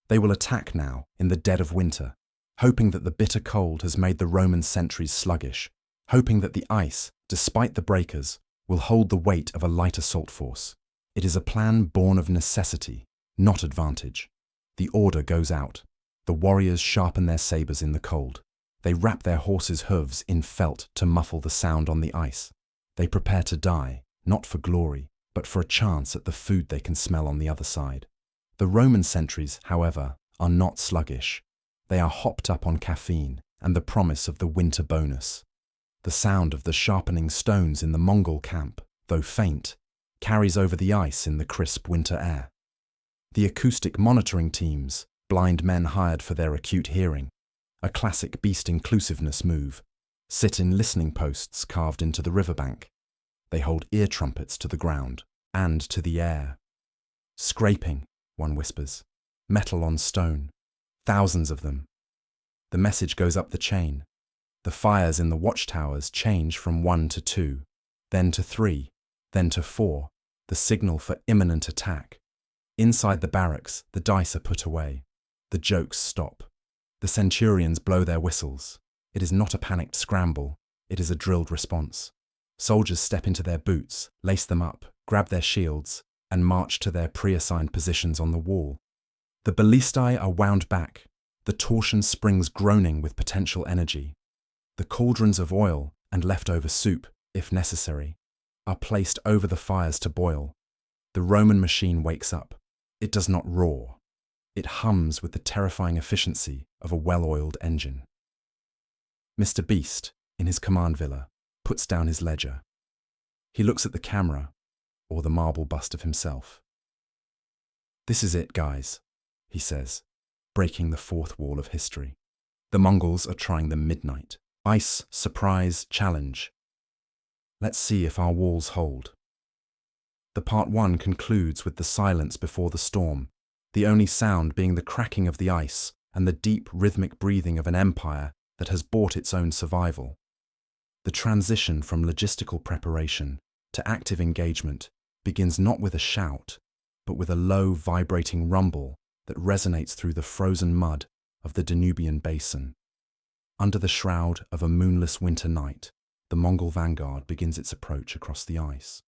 They will attack now, in the dead of winter, hoping that the bitter cold has made the Roman sentries sluggish, hoping that the ice, despite the breakers, will hold the weight of a light assault force. It is a plan born of necessity, not advantage. The order goes out. The warriors sharpen their sabers in the cold. They wrap their horses' hooves in felt to muffle the sound on the ice. They prepare to die, not for glory, but for a chance at the food they can smell on the other side. The Roman sentries, however, are not sluggish. They are hopped up on caffeine and the promise of the winter bonus. The sound of the sharpening stones in the Mongol camp, though faint, carries over the ice in the crisp winter air. The acoustic monitoring teams, blind men hired for their acute hearing, a classic beast inclusiveness move, sit in listening posts carved into the riverbank. They hold ear trumpets to the ground and to the air. Scraping, one whispers, metal on stone, thousands of them. The message goes up the chain. The fires in the watchtowers change from 1 to 2, then to 3, then to 4, the signal for imminent attack. Inside the barracks, the dice are put away. The jokes stop. The centurions blow their whistles. It is not a panicked scramble, it is a drilled response. Soldiers step into their boots, lace them up, grab their shields, and march to their pre-assigned positions on the wall. The ballistae are wound back, the torsion springs groaning with potential energy. The cauldrons of oil and leftover soup, if necessary, are placed over the fires to boil. The Roman machine wakes up. It does not roar. It hums with the terrifying efficiency of a well-oiled engine. Mr. Beast, in his command villa, puts down his ledger. He looks at the camera, or the marble bust of himself. "This is it, guys," he says, breaking the fourth wall of history. The Mongols are trying the midnight. Ice, surprise, challenge. Let's see if our walls hold. The part 1 concludes with the silence before the storm, the only sound being the cracking of the ice and the deep rhythmic breathing of an empire that has bought its own survival. The transition from logistical preparation to active engagement begins not with a shout, but with a low, vibrating rumble that resonates through the frozen mud of the Danubian basin. Under the shroud of a moonless winter night, the Mongol vanguard begins its approach across the ice.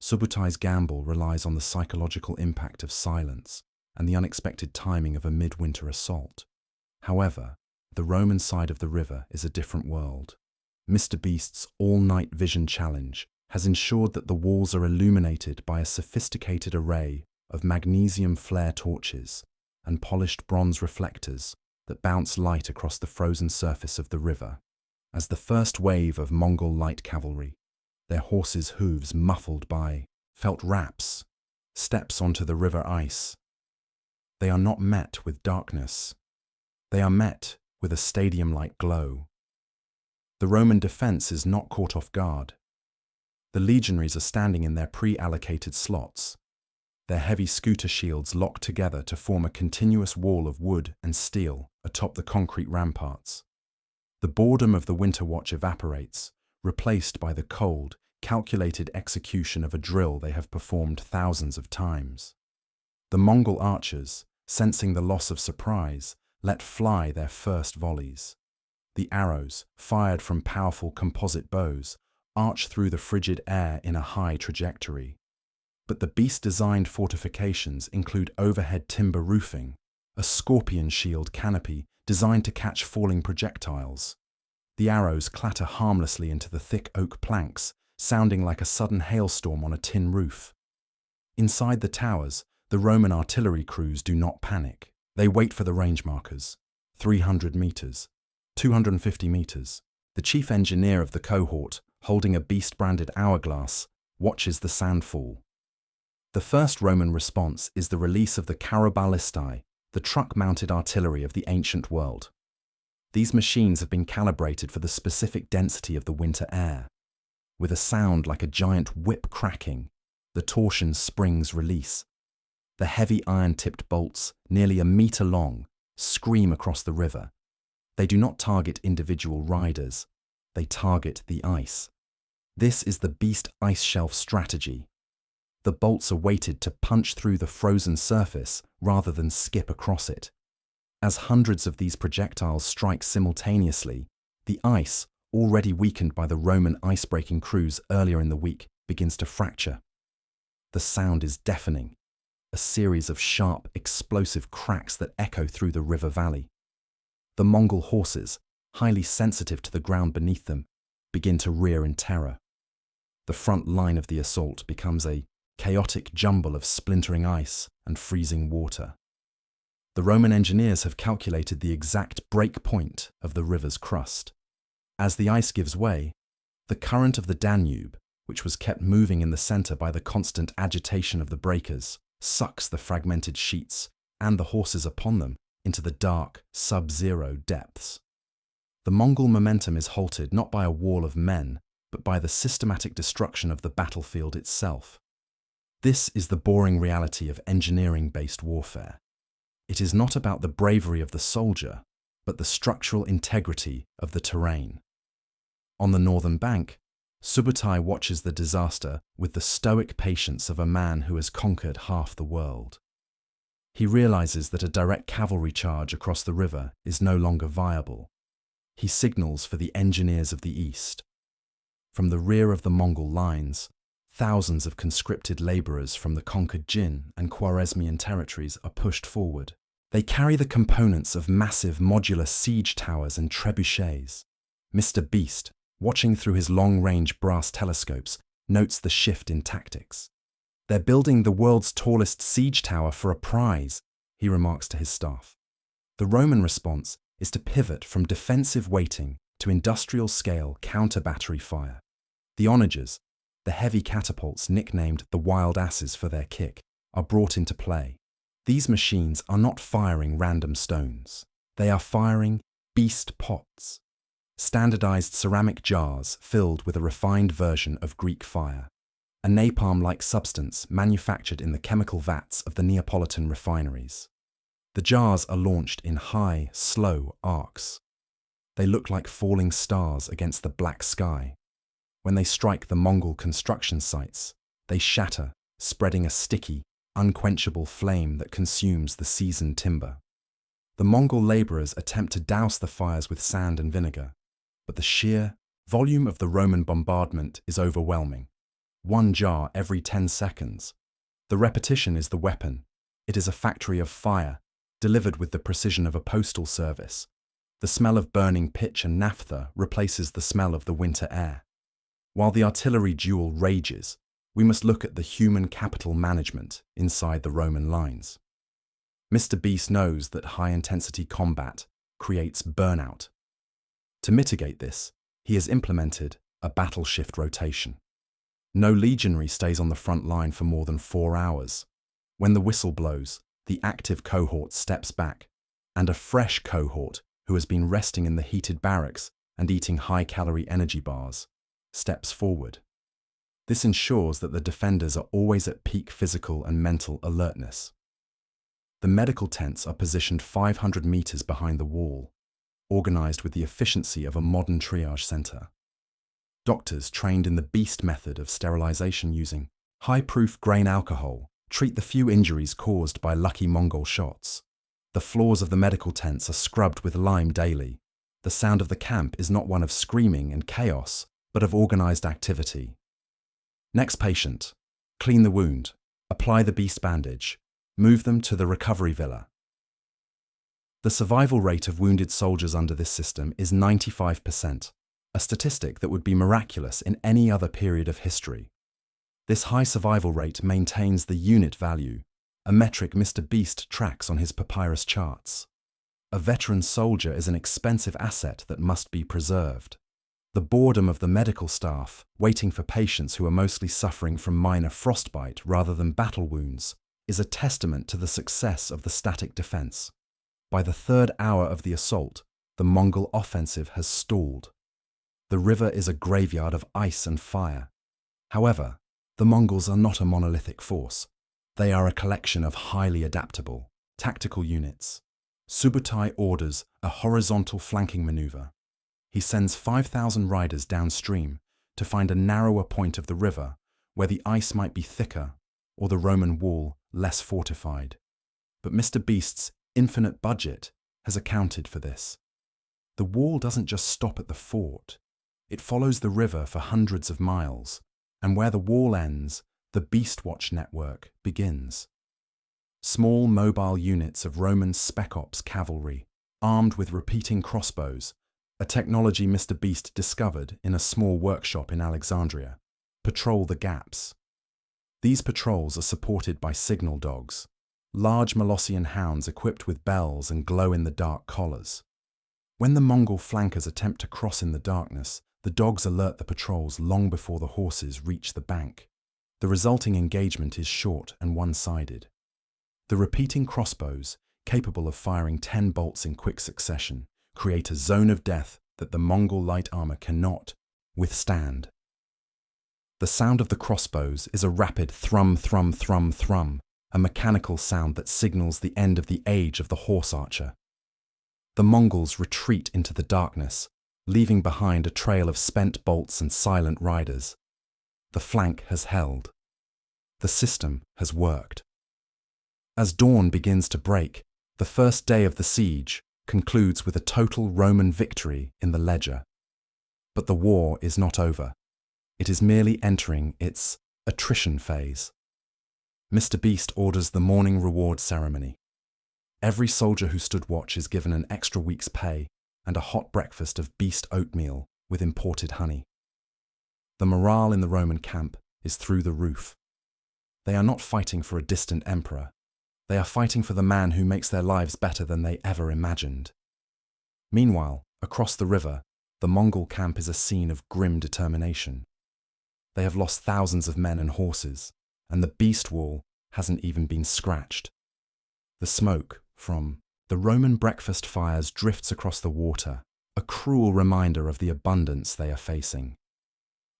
Subutai's gamble relies on the psychological impact of silence and the unexpected timing of a midwinter assault. However, the Roman side of the river is a different world. Mr. Beast's all-night vision challenge has ensured that the walls are illuminated by a sophisticated array of magnesium flare torches and polished bronze reflectors that bounce light across the frozen surface of the river. As the first wave of Mongol light cavalry, their horses' hooves muffled by felt wraps, steps onto the river ice, they are not met with darkness. They are met with a stadium-like glow. The Roman defense is not caught off guard. The legionaries are standing in their pre-allocated slots, their heavy scooter shields locked together to form a continuous wall of wood and steel atop the concrete ramparts. The boredom of the winter watch evaporates, replaced by the cold, calculated execution of a drill they have performed thousands of times. The Mongol archers, sensing the loss of surprise, let fly their first volleys. The arrows, fired from powerful composite bows, arch through the frigid air in a high trajectory. But the beast-designed fortifications include overhead timber roofing, a scorpion shield canopy designed to catch falling projectiles. The arrows clatter harmlessly into the thick oak planks, sounding like a sudden hailstorm on a tin roof. Inside the towers, the Roman artillery crews do not panic. They wait for the range markers. 300 meters. 250 meters. The chief engineer of the cohort, holding a beast-branded hourglass, watches the sand fall. The first Roman response is the release of the carabalistai, the truck-mounted artillery of the ancient world. These machines have been calibrated for the specific density of the winter air. With a sound like a giant whip cracking, the torsion springs release. The heavy iron-tipped bolts, nearly a meter long, scream across the river. They do not target individual riders. They target the ice. This is the beast ice shelf strategy. The bolts are weighted to punch through the frozen surface rather than skip across it. As hundreds of these projectiles strike simultaneously, the ice, already weakened by the Roman ice-breaking crews earlier in the week, begins to fracture. The sound is deafening, a series of sharp, explosive cracks that echo through the river valley. The Mongol horses, highly sensitive to the ground beneath them, begin to rear in terror. The front line of the assault becomes a chaotic jumble of splintering ice and freezing water. The Roman engineers have calculated the exact break point of the river's crust. As the ice gives way, the current of the Danube, which was kept moving in the center by the constant agitation of the breakers, sucks the fragmented sheets and the horses upon them into the dark, sub-zero depths. The Mongol momentum is halted not by a wall of men, but by the systematic destruction of the battlefield itself. This is the boring reality of engineering-based warfare. It is not about the bravery of the soldier, but the structural integrity of the terrain. On the northern bank, Subutai watches the disaster with the stoic patience of a man who has conquered half the world. He realizes that a direct cavalry charge across the river is no longer viable. He signals for the engineers of the east. From the rear of the Mongol lines, thousands of conscripted laborers from the conquered Jin and Khwarezmian territories are pushed forward. They carry the components of massive modular siege towers and trebuchets. Mr. Beast, watching through his long-range brass telescopes, notes the shift in tactics. "They're building the world's tallest siege tower for a prize," he remarks to his staff. The Roman response is to pivot from defensive waiting to industrial-scale counter-battery fire. The onagers, the heavy catapults nicknamed the wild asses for their kick, are brought into play. These machines are not firing random stones. They are firing beast pots, standardized ceramic jars filled with a refined version of Greek fire, a napalm-like substance manufactured in the chemical vats of the Neapolitan refineries. The jars are launched in high, slow arcs. They look like falling stars against the black sky. When they strike the Mongol construction sites, they shatter, spreading a sticky, unquenchable flame that consumes the seasoned timber. The Mongol laborers attempt to douse the fires with sand and vinegar, but the sheer volume of the Roman bombardment is overwhelming. One jar every 10 seconds. The repetition is the weapon. It is a factory of fire, delivered with the precision of a postal service. The smell of burning pitch and naphtha replaces the smell of the winter air. While the artillery duel rages, we must look at the human capital management inside the Roman lines. Mr. Beast knows that high-intensity combat creates burnout. To mitigate this, he has implemented a battle shift rotation. No legionary stays on the front line for more than 4 hours. When the whistle blows, the active cohort steps back, and a fresh cohort who has been resting in the heated barracks and eating high-calorie energy bars steps forward. This ensures that the defenders are always at peak physical and mental alertness. The medical tents are positioned 500 meters behind the wall, organized with the efficiency of a modern triage center. Doctors trained in the beast method of sterilization using high-proof grain alcohol treat the few injuries caused by lucky Mongol shots. The floors of the medical tents are scrubbed with lime daily. The sound of the camp is not one of screaming and chaos, but of organized activity. Next patient. Clean the wound. Apply the beast bandage. Move them to the recovery villa. The survival rate of wounded soldiers under this system is 95%, a statistic that would be miraculous in any other period of history. This high survival rate maintains the unit value, a metric Mr. Beast tracks on his papyrus charts. A veteran soldier is an expensive asset that must be preserved. The boredom of the medical staff, waiting for patients who are mostly suffering from minor frostbite rather than battle wounds, is a testament to the success of the static defense. By the third hour of the assault, the Mongol offensive has stalled. The river is a graveyard of ice and fire. However, the Mongols are not a monolithic force. They are a collection of highly adaptable, tactical units. Subutai orders a horizontal flanking maneuver. He sends 5,000 riders downstream to find a narrower point of the river where the ice might be thicker or the Roman wall less fortified. But Mr. Beast's infinite budget has accounted for this. The wall doesn't just stop at the fort. It follows the river for hundreds of miles, and where the wall ends, the Beast Watch network begins. Small mobile units of Roman spec ops cavalry, armed with repeating crossbows, a technology Mr. Beast discovered in a small workshop in Alexandria, patrol the gaps. These patrols are supported by signal dogs, large Molossian hounds equipped with bells and glow-in-the-dark collars. When the Mongol flankers attempt to cross in the darkness, the dogs alert the patrols long before the horses reach the bank. The resulting engagement is short and one-sided. The repeating crossbows, capable of firing 10 bolts in quick succession, create a zone of death that the Mongol light armor cannot withstand. The sound of the crossbows is a rapid thrum, thrum, thrum, thrum, a mechanical sound that signals the end of the age of the horse archer. The Mongols retreat into the darkness, leaving behind a trail of spent bolts and silent riders. The flank has held. The system has worked. As dawn begins to break, the first day of the siege concludes with a total Roman victory in the ledger. But the war is not over. It is merely entering its attrition phase. Mr. Beast orders the morning reward ceremony. Every soldier who stood watch is given an extra week's pay and a hot breakfast of beast oatmeal with imported honey. The morale in the Roman camp is through the roof. They are not fighting for a distant emperor. They are fighting for the man who makes their lives better than they ever imagined. Meanwhile, across the river, the Mongol camp is a scene of grim determination. They have lost thousands of men and horses, and the beast wall hasn't even been scratched. The smoke from the Roman breakfast fires drifts across the water, a cruel reminder of the abundance they are facing.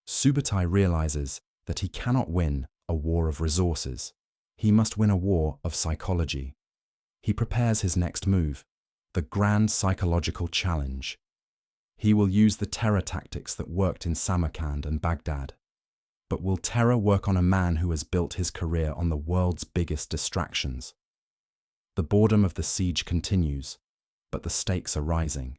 Subutai realizes that he cannot win a war of resources. He must win a war of psychology. He prepares his next move, the grand psychological challenge. He will use the terror tactics that worked in Samarkand and Baghdad. But will terror work on a man who has built his career on the world's biggest distractions? The boredom of the siege continues, but the stakes are rising.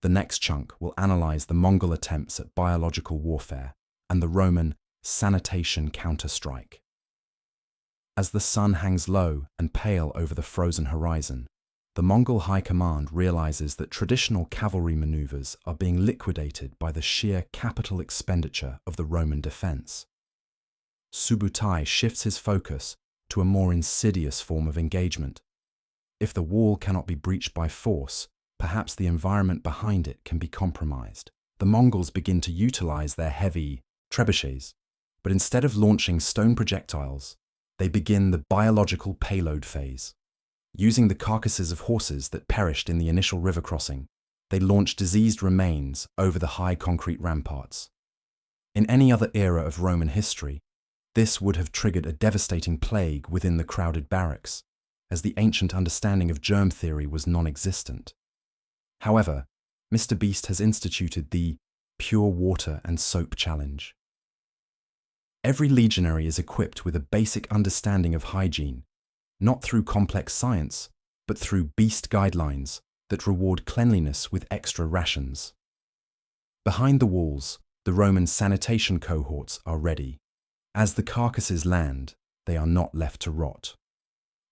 The next chunk will analyze the Mongol attempts at biological warfare and the Roman sanitation counterstrike. As the sun hangs low and pale over the frozen horizon, the Mongol High Command realizes that traditional cavalry maneuvers are being liquidated by the sheer capital expenditure of the Roman defense. Subutai shifts his focus to a more insidious form of engagement. If the wall cannot be breached by force, perhaps the environment behind it can be compromised. The Mongols begin to utilize their heavy trebuchets, but instead of launching stone projectiles, they begin the biological payload phase. Using the carcasses of horses that perished in the initial river crossing, they launch diseased remains over the high concrete ramparts. In any other era of Roman history, this would have triggered a devastating plague within the crowded barracks, as the ancient understanding of germ theory was non-existent. However, Mr. Beast has instituted the pure water and soap challenge. Every legionary is equipped with a basic understanding of hygiene, not through complex science, but through beast guidelines that reward cleanliness with extra rations. Behind the walls, the Roman sanitation cohorts are ready. As the carcasses land, they are not left to rot.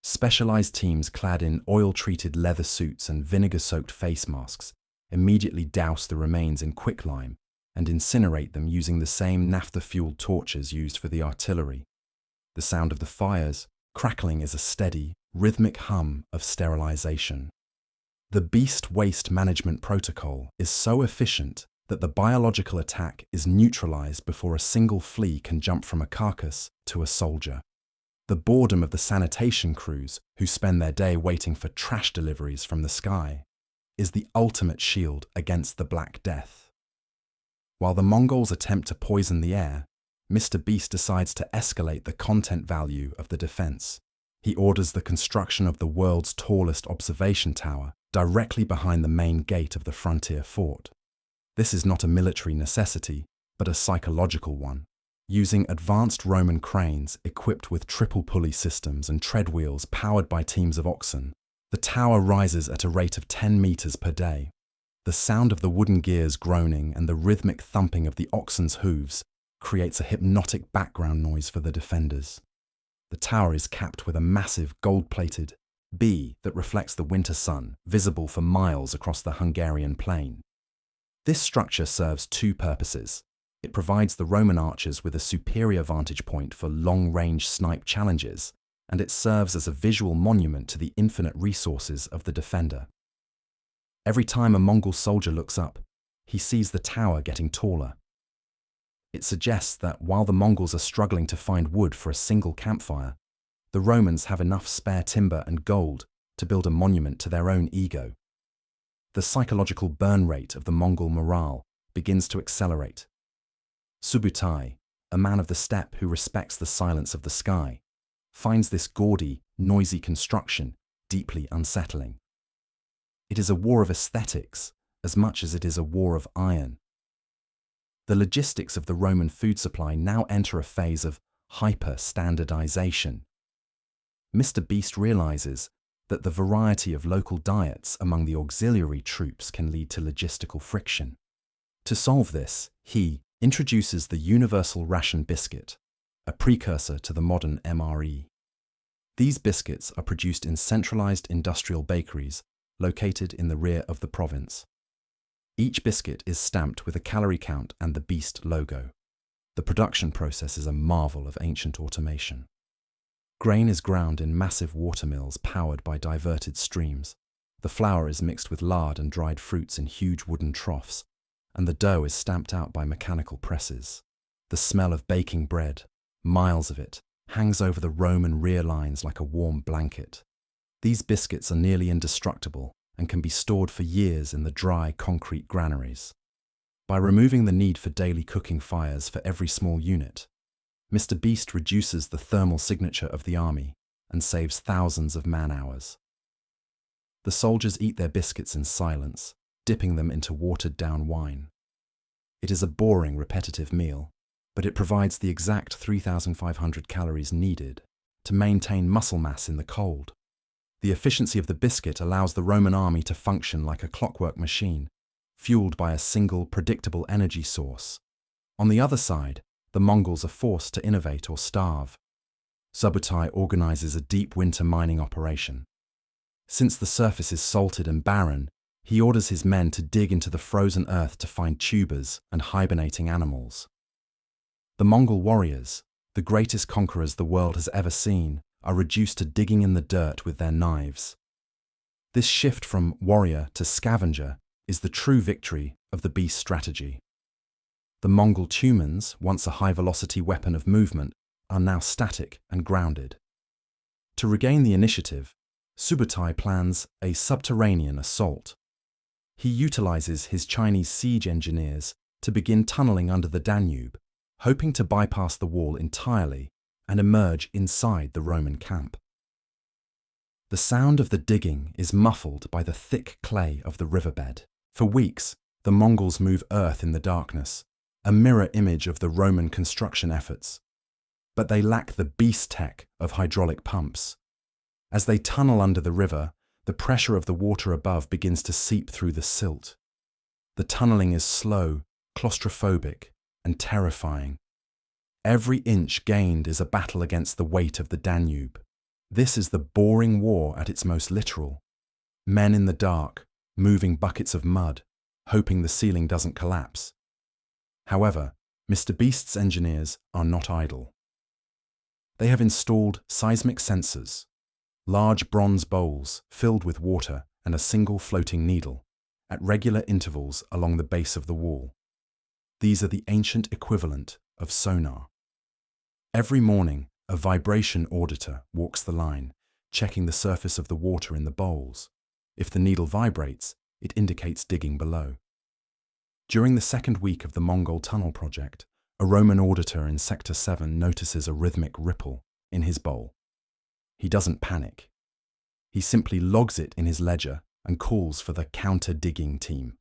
Specialized teams clad in oil-treated leather suits and vinegar-soaked face masks immediately douse the remains in quicklime and incinerate them using the same naphtha-fueled torches used for the artillery. The sound of the fires crackling is a steady, rhythmic hum of sterilization. The beast waste management protocol is so efficient that the biological attack is neutralized before a single flea can jump from a carcass to a soldier. The boredom of the sanitation crews, who spend their day waiting for trash deliveries from the sky, is the ultimate shield against the Black Death. While the Mongols attempt to poison the air, Mr. Beast decides to escalate the content value of the defense. He orders the construction of the world's tallest observation tower directly behind the main gate of the frontier fort. This is not a military necessity, but a psychological one. Using advanced Roman cranes equipped with triple pulley systems and tread wheels powered by teams of oxen, the tower rises at a rate of 10 meters per day. The sound of the wooden gears groaning and the rhythmic thumping of the oxen's hooves creates a hypnotic background noise for the defenders. The tower is capped with a massive gold-plated B that reflects the winter sun, visible for miles across the Hungarian plain. This structure serves two purposes. It provides the Roman archers with a superior vantage point for long-range snipe challenges, and it serves as a visual monument to the infinite resources of the defender. Every time a Mongol soldier looks up, he sees the tower getting taller. It suggests that while the Mongols are struggling to find wood for a single campfire, the Romans have enough spare timber and gold to build a monument to their own ego. The psychological burn rate of the Mongol morale begins to accelerate. Subutai, a man of the steppe who respects the silence of the sky, finds this gaudy, noisy construction deeply unsettling. It is a war of aesthetics as much as it is a war of iron. The logistics of the Roman food supply now enter a phase of hyper-standardization. Mr. Beast realizes that the variety of local diets among the auxiliary troops can lead to logistical friction. To solve this, he introduces the universal ration biscuit, a precursor to the modern MRE. These biscuits are produced in centralized industrial bakeries located in the rear of the province. Each biscuit is stamped with a calorie count and the Beast logo. The production process is a marvel of ancient automation. Grain is ground in massive water mills powered by diverted streams. The flour is mixed with lard and dried fruits in huge wooden troughs, and the dough is stamped out by mechanical presses. The smell of baking bread, miles of it, hangs over the Roman rear lines like a warm blanket. These biscuits are nearly indestructible and can be stored for years in the dry concrete granaries. By removing the need for daily cooking fires for every small unit, Mr. Beast reduces the thermal signature of the army and saves thousands of man-hours. The soldiers eat their biscuits in silence, dipping them into watered-down wine. It is a boring, repetitive meal, but it provides the exact 3,500 calories needed to maintain muscle mass in the cold. The efficiency of the biscuit allows the Roman army to function like a clockwork machine, fueled by a single, predictable energy source. On the other side, the Mongols are forced to innovate or starve. Subutai organizes a deep winter mining operation. Since the surface is salted and barren, he orders his men to dig into the frozen earth to find tubers and hibernating animals. The Mongol warriors, the greatest conquerors the world has ever seen, are reduced to digging in the dirt with their knives. This shift from warrior to scavenger is the true victory of the Beast strategy. The Mongol tumans, once a high-velocity weapon of movement, are now static and grounded. To regain the initiative, Subutai plans a subterranean assault. He utilizes his Chinese siege engineers to begin tunneling under the Danube, hoping to bypass the wall entirely and emerge inside the Roman camp. The sound of the digging is muffled by the thick clay of the riverbed. For weeks, the Mongols move earth in the darkness, a mirror image of the Roman construction efforts. But they lack the beast tech of hydraulic pumps. As they tunnel under the river, the pressure of the water above begins to seep through the silt. The tunneling is slow, claustrophobic, and terrifying. Every inch gained is a battle against the weight of the Danube. This is the boring war at its most literal. Men in the dark, moving buckets of mud, hoping the ceiling doesn't collapse. However, Mr. Beast's engineers are not idle. They have installed seismic sensors, large bronze bowls filled with water and a single floating needle, at regular intervals along the base of the wall. These are the ancient equivalent of sonar. Every morning, a vibration auditor walks the line, checking the surface of the water in the bowls. If the needle vibrates, it indicates digging below. During the second week of the Mongol tunnel project, a Roman auditor in Sector 7 notices a rhythmic ripple in his bowl. He doesn't panic. He simply logs it in his ledger and calls for the counter-digging team.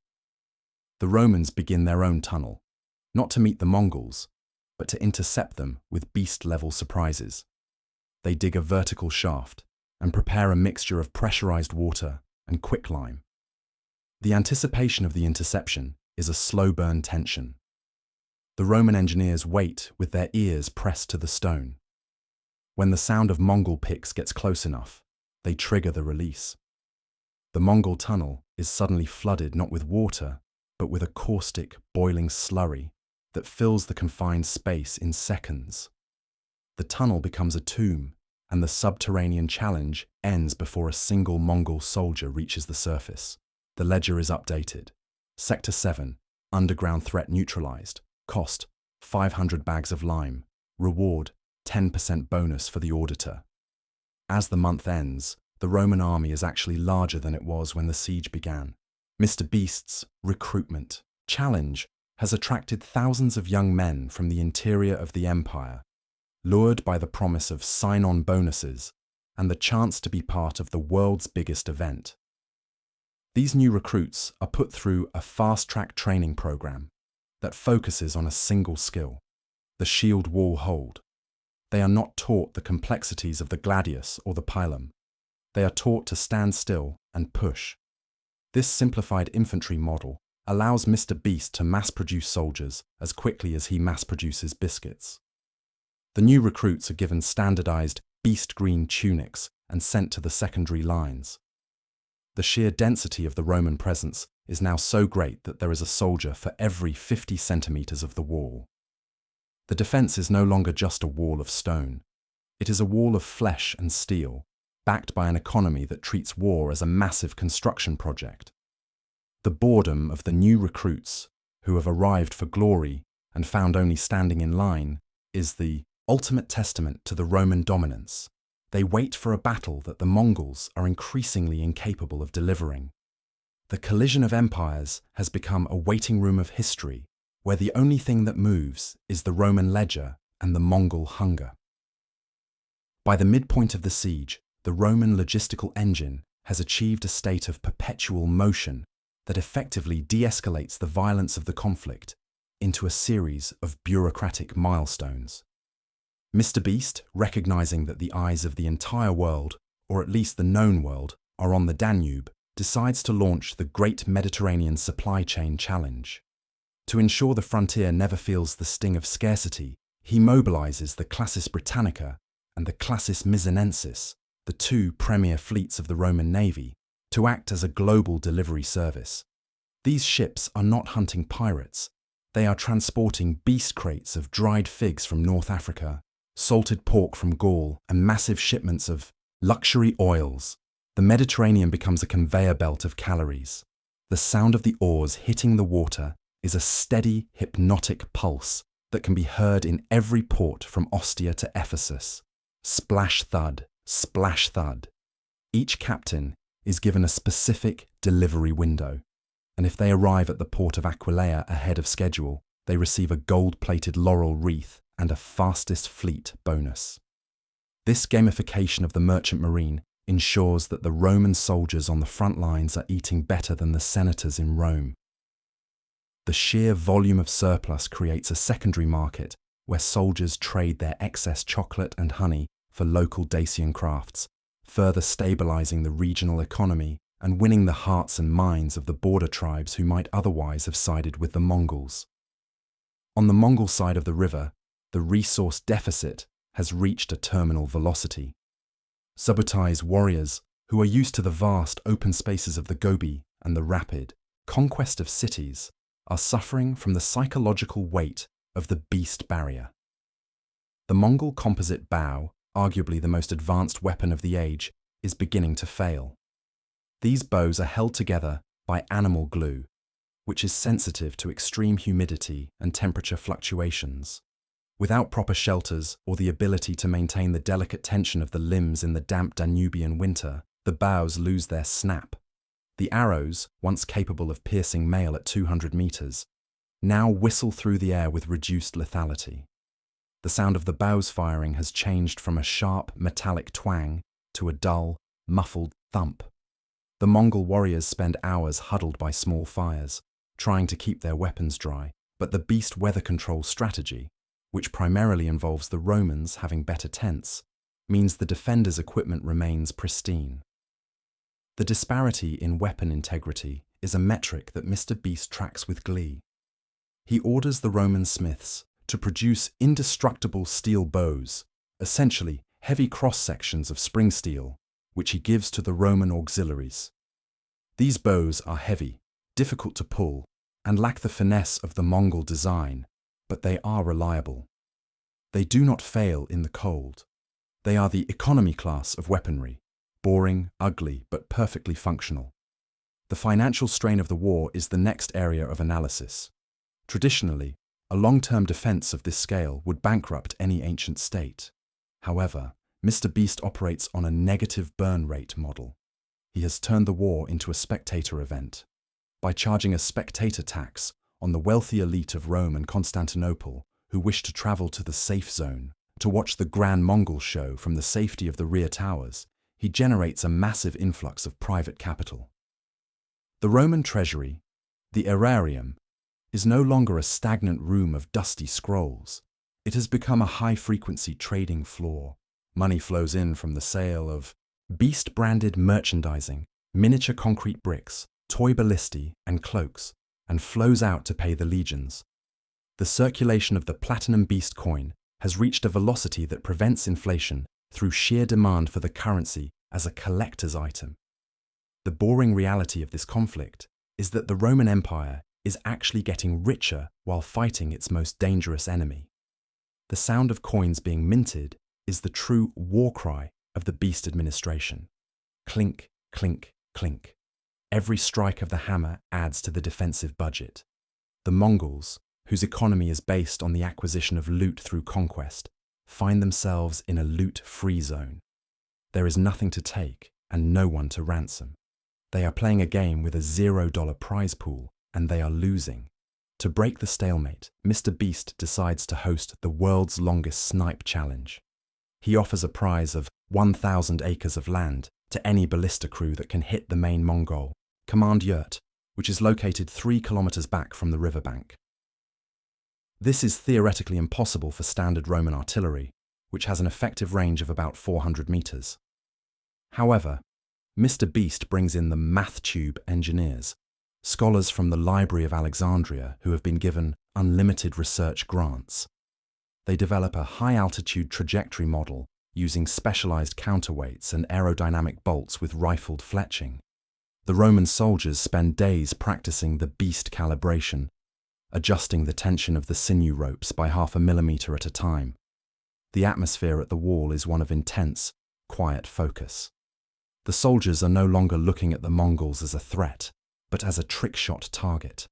The Romans begin their own tunnel, not to meet the Mongols, but to intercept them with beast-level surprises. They dig a vertical shaft and prepare a mixture of pressurized water and quicklime. The anticipation of the interception is a slow-burn tension. The Roman engineers wait with their ears pressed to the stone. When the sound of Mongol picks gets close enough, they trigger the release. The Mongol tunnel is suddenly flooded not with water, but with a caustic, boiling slurry that fills the confined space in seconds. The tunnel becomes a tomb, and the subterranean challenge ends before a single Mongol soldier reaches the surface. The ledger is updated. Sector 7, underground threat neutralized. Cost, 500 bags of lime. Reward, 10% bonus for the auditor. As the month ends, the Roman army is actually larger than it was when the siege began. Mr. Beast's recruitment challenge has attracted thousands of young men from the interior of the empire, lured by the promise of sign-on bonuses and the chance to be part of the world's biggest event. These new recruits are put through a fast-track training program that focuses on a single skill, the shield wall hold. They are not taught the complexities of the gladius or the pilum. They are taught to stand still and push. This simplified infantry model allows Mr. Beast to mass-produce soldiers as quickly as he mass-produces biscuits. The new recruits are given standardized beast green tunics and sent to the secondary lines. The sheer density of the Roman presence is now so great that there is a soldier for every 50 centimeters of the wall. The defense is no longer just a wall of stone. It is a wall of flesh and steel, backed by an economy that treats war as a massive construction project. The boredom of the new recruits, who have arrived for glory and found only standing in line, is the ultimate testament to the Roman dominance. They wait for a battle that the Mongols are increasingly incapable of delivering. The collision of empires has become a waiting room of history, where the only thing that moves is the Roman ledger and the Mongol hunger. By the midpoint of the siege, the Roman logistical engine has achieved a state of perpetual motion that effectively de-escalates the violence of the conflict into a series of bureaucratic milestones. Mr. Beast, recognizing that the eyes of the entire world, or at least the known world, are on the Danube, decides to launch the Great Mediterranean Supply Chain Challenge. To ensure the frontier never feels the sting of scarcity, he mobilizes the Classis Britannica and the Classis Mizanensis, the two premier fleets of the Roman Navy, to act as a global delivery service. These ships are not hunting pirates. They are transporting beast crates of dried figs from North Africa, salted pork from Gaul, and massive shipments of luxury oils. The Mediterranean becomes a conveyor belt of calories. The sound of the oars hitting the water is a steady, hypnotic pulse that can be heard in every port from Ostia to Ephesus. Splash thud, splash thud. Each captain is given a specific delivery window, and if they arrive at the port of Aquileia ahead of schedule, they receive a gold-plated laurel wreath and a fastest fleet bonus. This gamification of the merchant marine ensures that the Roman soldiers on the front lines are eating better than the senators in Rome. The sheer volume of surplus creates a secondary market where soldiers trade their excess chocolate and honey for local Dacian crafts, further stabilizing the regional economy and winning the hearts and minds of the border tribes who might otherwise have sided with the Mongols. On the Mongol side of the river, the resource deficit has reached a terminal velocity. Subbutai's warriors, who are used to the vast open spaces of the Gobi and the rapid conquest of cities, are suffering from the psychological weight of the beast barrier. The Mongol composite bow, arguably the most advanced weapon of the age, is beginning to fail. These bows are held together by animal glue, which is sensitive to extreme humidity and temperature fluctuations. Without proper shelters or the ability to maintain the delicate tension of the limbs in the damp Danubian winter, the bows lose their snap. The arrows, once capable of piercing mail at 200 meters, now whistle through the air with reduced lethality. The sound of the bows firing has changed from a sharp, metallic twang to a dull, muffled thump. The Mongol warriors spend hours huddled by small fires, trying to keep their weapons dry, but the beast weather control strategy, which primarily involves the Romans having better tents, means the defenders' equipment remains pristine. The disparity in weapon integrity is a metric that Mr. Beast tracks with glee. He orders the Roman smiths to produce indestructible steel bows, essentially heavy cross-sections of spring steel, which he gives to the Roman auxiliaries. These bows are heavy, difficult to pull, and lack the finesse of the Mongol design, but they are reliable. They do not fail in the cold. They are the economy class of weaponry, boring, ugly, but perfectly functional. The financial strain of the war is the next area of analysis. Traditionally, a long-term defense of this scale would bankrupt any ancient state. However, Mr. Beast operates on a negative burn rate model. He has turned the war into a spectator event. By charging a spectator tax on the wealthy elite of Rome and Constantinople who wish to travel to the safe zone to watch the Grand Mongol show from the safety of the rear towers, he generates a massive influx of private capital. The Roman treasury, the aerarium, is no longer a stagnant room of dusty scrolls. It has become a high-frequency trading floor. Money flows in from the sale of beast-branded merchandising, miniature concrete bricks, toy ballistae, and cloaks, and flows out to pay the legions. The circulation of the platinum beast coin has reached a velocity that prevents inflation through sheer demand for the currency as a collector's item. The boring reality of this conflict is that the Roman Empire is actually getting richer while fighting its most dangerous enemy. The sound of coins being minted is the true war cry of the beast administration. Clink, clink, clink. Every strike of the hammer adds to the defensive budget. The Mongols, whose economy is based on the acquisition of loot through conquest, find themselves in a loot-free zone. There is nothing to take and no one to ransom. They are playing a game with a $0 prize pool, and they are losing. To break the stalemate, Mr. Beast decides to host the world's longest snipe challenge. He offers a prize of 1,000 acres of land to any ballista crew that can hit the main Mongol, Command Yurt, which is located 3 kilometers back from the riverbank. This is theoretically impossible for standard Roman artillery, which has an effective range of about 400 meters. However, Mr. Beast brings in the MathTube engineers, scholars from the Library of Alexandria who have been given unlimited research grants. They develop a high-altitude trajectory model using specialized counterweights and aerodynamic bolts with rifled fletching. The Roman soldiers spend days practicing the beast calibration, adjusting the tension of the sinew ropes by 0.5 millimeter at a time. The atmosphere at the wall is one of intense, quiet focus. The soldiers are no longer looking at the Mongols as a threat, but as a trick-shot target.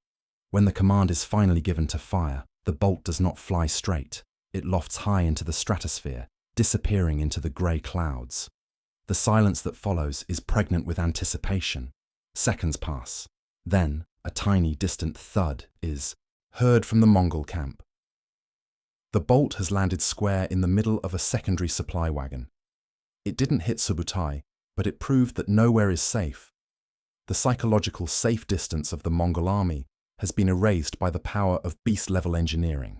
When the command is finally given to fire, the bolt does not fly straight. It lofts high into the stratosphere, disappearing into the grey clouds. The silence that follows is pregnant with anticipation. Seconds pass. Then, a tiny, distant thud is heard from the Mongol camp. The bolt has landed square in the middle of a secondary supply wagon. It didn't hit Subbutai, but it proved that nowhere is safe. The psychological safe distance of the Mongol army has been erased by the power of beast-level engineering.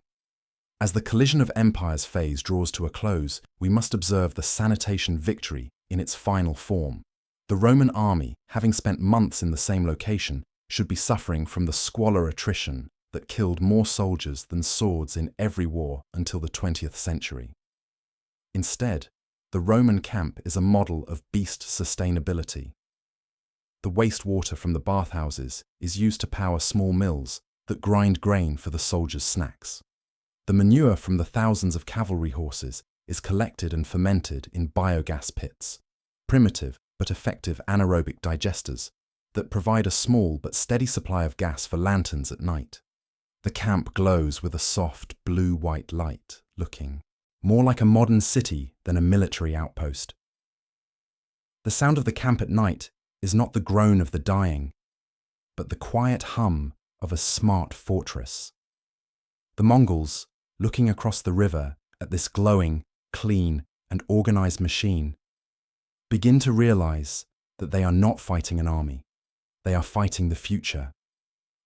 As the collision of empires phase draws to a close, we must observe the sanitation victory in its final form. The Roman army, having spent months in the same location, should be suffering from the squalor attrition that killed more soldiers than swords in every war until the 20th century. Instead, the Roman camp is a model of beast sustainability. The wastewater from the bathhouses is used to power small mills that grind grain for the soldiers' snacks. The manure from the thousands of cavalry horses is collected and fermented in biogas pits, primitive but effective anaerobic digesters that provide a small but steady supply of gas for lanterns at night. The camp glows with a soft blue-white light, looking more like a modern city than a military outpost. The sound of the camp at night is not the groan of the dying, but the quiet hum of a smart fortress. The Mongols, looking across the river at this glowing, clean, and organized machine, begin to realize that they are not fighting an army. They are fighting the future.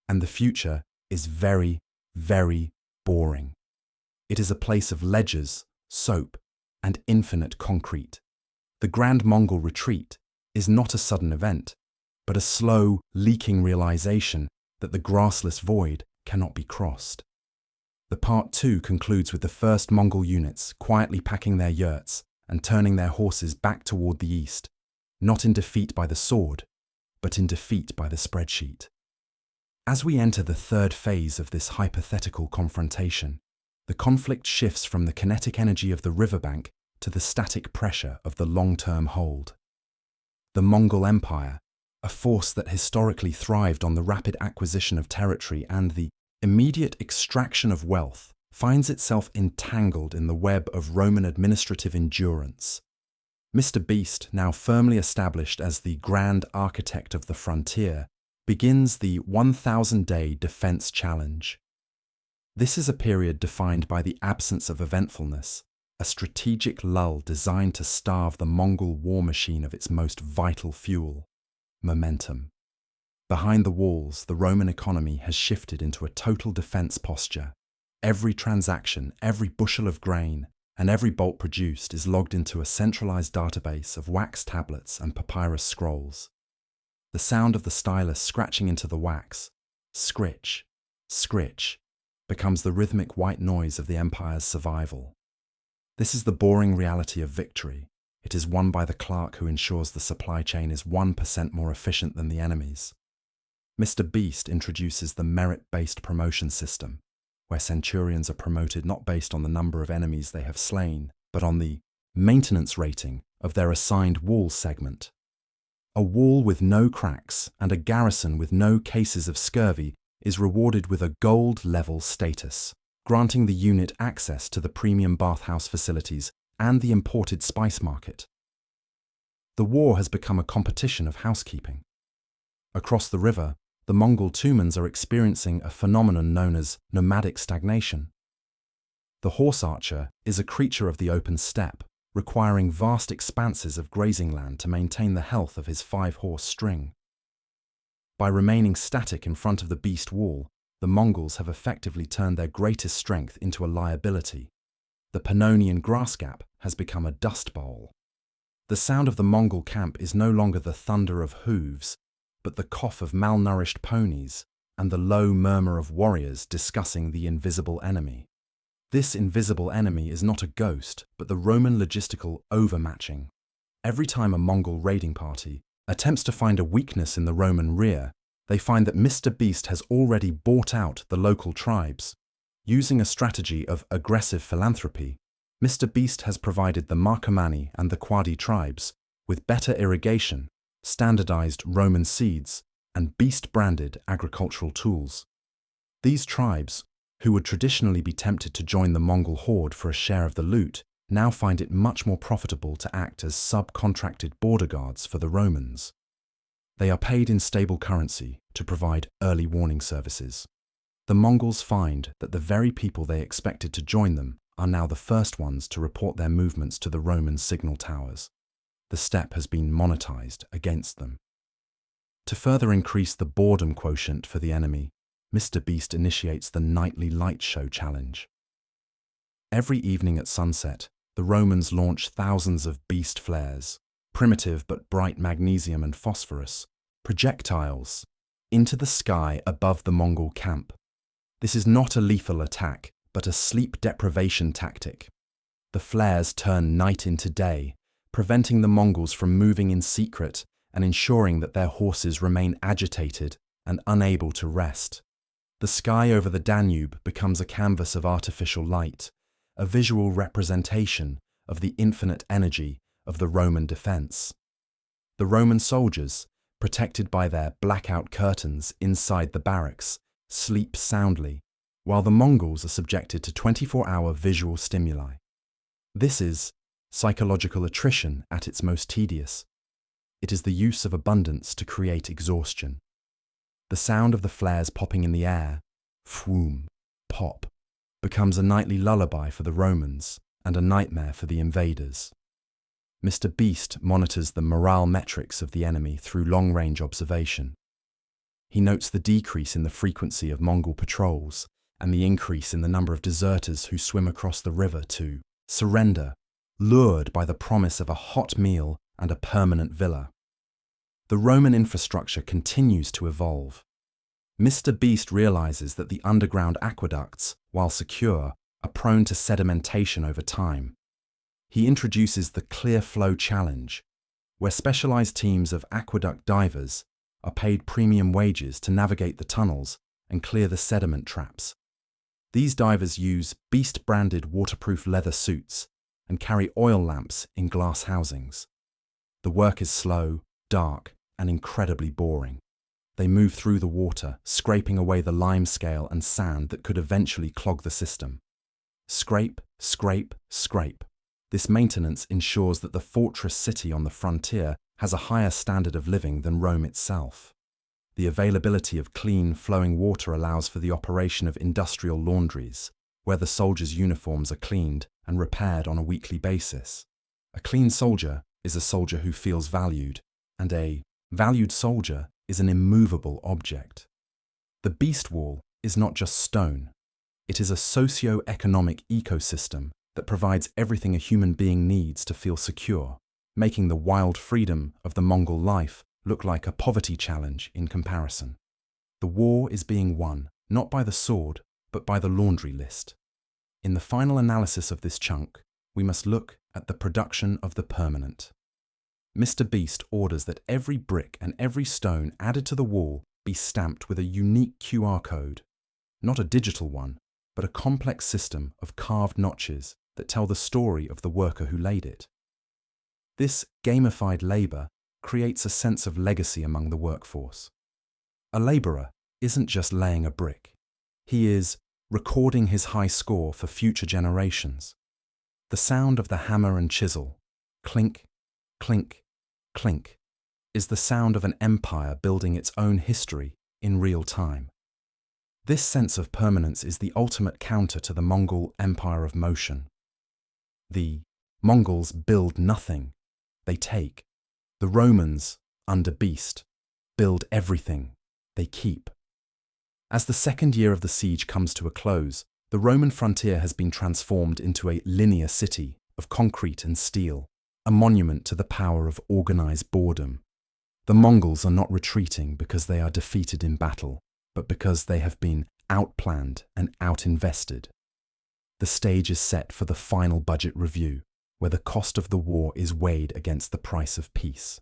And the future is very, very boring. It is a place of ledgers, soap, and infinite concrete. The Grand Mongol Retreat is not a sudden event, but a slow, leaking realization that the grassless void cannot be crossed. The Part 2 concludes with the first Mongol units quietly packing their yurts and turning their horses back toward the east, not in defeat by the sword, but in defeat by the spreadsheet. As we enter the third phase of this hypothetical confrontation, the conflict shifts from the kinetic energy of the riverbank to the static pressure of the long-term hold. The Mongol Empire, a force that historically thrived on the rapid acquisition of territory and the immediate extraction of wealth, finds itself entangled in the web of Roman administrative endurance. Mr. Beast, now firmly established as the grand architect of the frontier, begins the 1,000-day defense challenge. This is a period defined by the absence of eventfulness, a strategic lull designed to starve the Mongol war machine of its most vital fuel, momentum. Behind the walls, the Roman economy has shifted into a total defense posture. Every transaction, every bushel of grain, and every bolt produced is logged into a centralized database of wax tablets and papyrus scrolls. The sound of the stylus scratching into the wax, scritch, scritch, becomes the rhythmic white noise of the empire's survival. This is the boring reality of victory. It is won by the clerk who ensures the supply chain is 1% more efficient than the enemy's. Mr. Beast introduces the merit-based promotion system, where centurions are promoted not based on the number of enemies they have slain, but on the maintenance rating of their assigned wall segment. A wall with no cracks and a garrison with no cases of scurvy is rewarded with a gold-level status, granting the unit access to the premium bathhouse facilities and the imported spice market. The war has become a competition of housekeeping. Across the river, the Mongol Tumans are experiencing a phenomenon known as nomadic stagnation. The horse archer is a creature of the open steppe, requiring vast expanses of grazing land to maintain the health of his 5-horse string. By remaining static in front of the beast wall, the Mongols have effectively turned their greatest strength into a liability. The Pannonian grass gap has become a dust bowl. The sound of the Mongol camp is no longer the thunder of hooves, but the cough of malnourished ponies and the low murmur of warriors discussing the invisible enemy. This invisible enemy is not a ghost, but the Roman logistical overmatching. Every time a Mongol raiding party attempts to find a weakness in the Roman rear, they find that Mr. Beast has already bought out the local tribes. Using a strategy of aggressive philanthropy, Mr. Beast has provided the Marcomanni and the Quadi tribes with better irrigation, standardized Roman seeds, and beast-branded agricultural tools. These tribes, who would traditionally be tempted to join the Mongol horde for a share of the loot, now find it much more profitable to act as subcontracted border guards for the Romans. They are paid in stable currency to provide early warning services. The Mongols find that the very people they expected to join them are now the first ones to report their movements to the Roman signal towers. The steppe has been monetized against them. To further increase the boredom quotient for the enemy, Mr. Beast initiates the nightly light show challenge. Every evening at sunset, the Romans launch thousands of beast flares, primitive but bright magnesium and phosphorus, projectiles, into the sky above the Mongol camp. This is not a lethal attack, but a sleep deprivation tactic. The flares turn night into day, preventing the Mongols from moving in secret and ensuring that their horses remain agitated and unable to rest. The sky over the Danube becomes a canvas of artificial light, a visual representation of the infinite energy of the Roman defense. The Roman soldiers, protected by their blackout curtains inside the barracks, sleep soundly, while the Mongols are subjected to 24-hour visual stimuli. This is psychological attrition at its most tedious. It is the use of abundance to create exhaustion. The sound of the flares popping in the air, fwoom, pop, becomes a nightly lullaby for the Romans and a nightmare for the invaders. Mr. Beast monitors the morale metrics of the enemy through long-range observation. He notes the decrease in the frequency of Mongol patrols and the increase in the number of deserters who swim across the river to surrender, lured by the promise of a hot meal and a permanent villa. The Roman infrastructure continues to evolve. Mr. Beast realizes that the underground aqueducts, while secure, are prone to sedimentation over time. He introduces the Clear Flow Challenge, where specialized teams of aqueduct divers are paid premium wages to navigate the tunnels and clear the sediment traps. These divers use Beast-branded waterproof leather suits and carry oil lamps in glass housings. The work is slow, dark, and incredibly boring. They move through the water, scraping away the limescale and sand that could eventually clog the system. Scrape, scrape, scrape. This maintenance ensures that the fortress city on the frontier has a higher standard of living than Rome itself. The availability of clean, flowing water allows for the operation of industrial laundries, where the soldiers' uniforms are cleaned and repaired on a weekly basis. A clean soldier is a soldier who feels valued, and a valued soldier is an immovable object. The Beast Wall is not just stone. It is a socio-economic ecosystem that provides everything a human being needs to feel secure, making the wild freedom of the Mongol life look like a poverty challenge in comparison. The war is being won, not by the sword, but by the laundry list. In the final analysis of this chunk, we must look at the production of the permanent. Mr. Beast orders that every brick and every stone added to the wall be stamped with a unique QR code, not a digital one, but a complex system of carved notches that tell the story of the worker who laid it. This gamified labor creates a sense of legacy among the workforce. A laborer isn't just laying a brick. He is recording his high score for future generations. The sound of the hammer and chisel, clink, clink, clink, is the sound of an empire building its own history in real time. This sense of permanence is the ultimate counter to the Mongol empire of motion. The Mongols build nothing, they take. The Romans, under Beast, build everything, they keep. As the second year of the siege comes to a close, the Roman frontier has been transformed into a linear city of concrete and steel, a monument to the power of organized boredom. The Mongols are not retreating because they are defeated in battle, but because they have been outplanned and outinvested. The stage is set for the final budget review, where the cost of the war is weighed against the price of peace.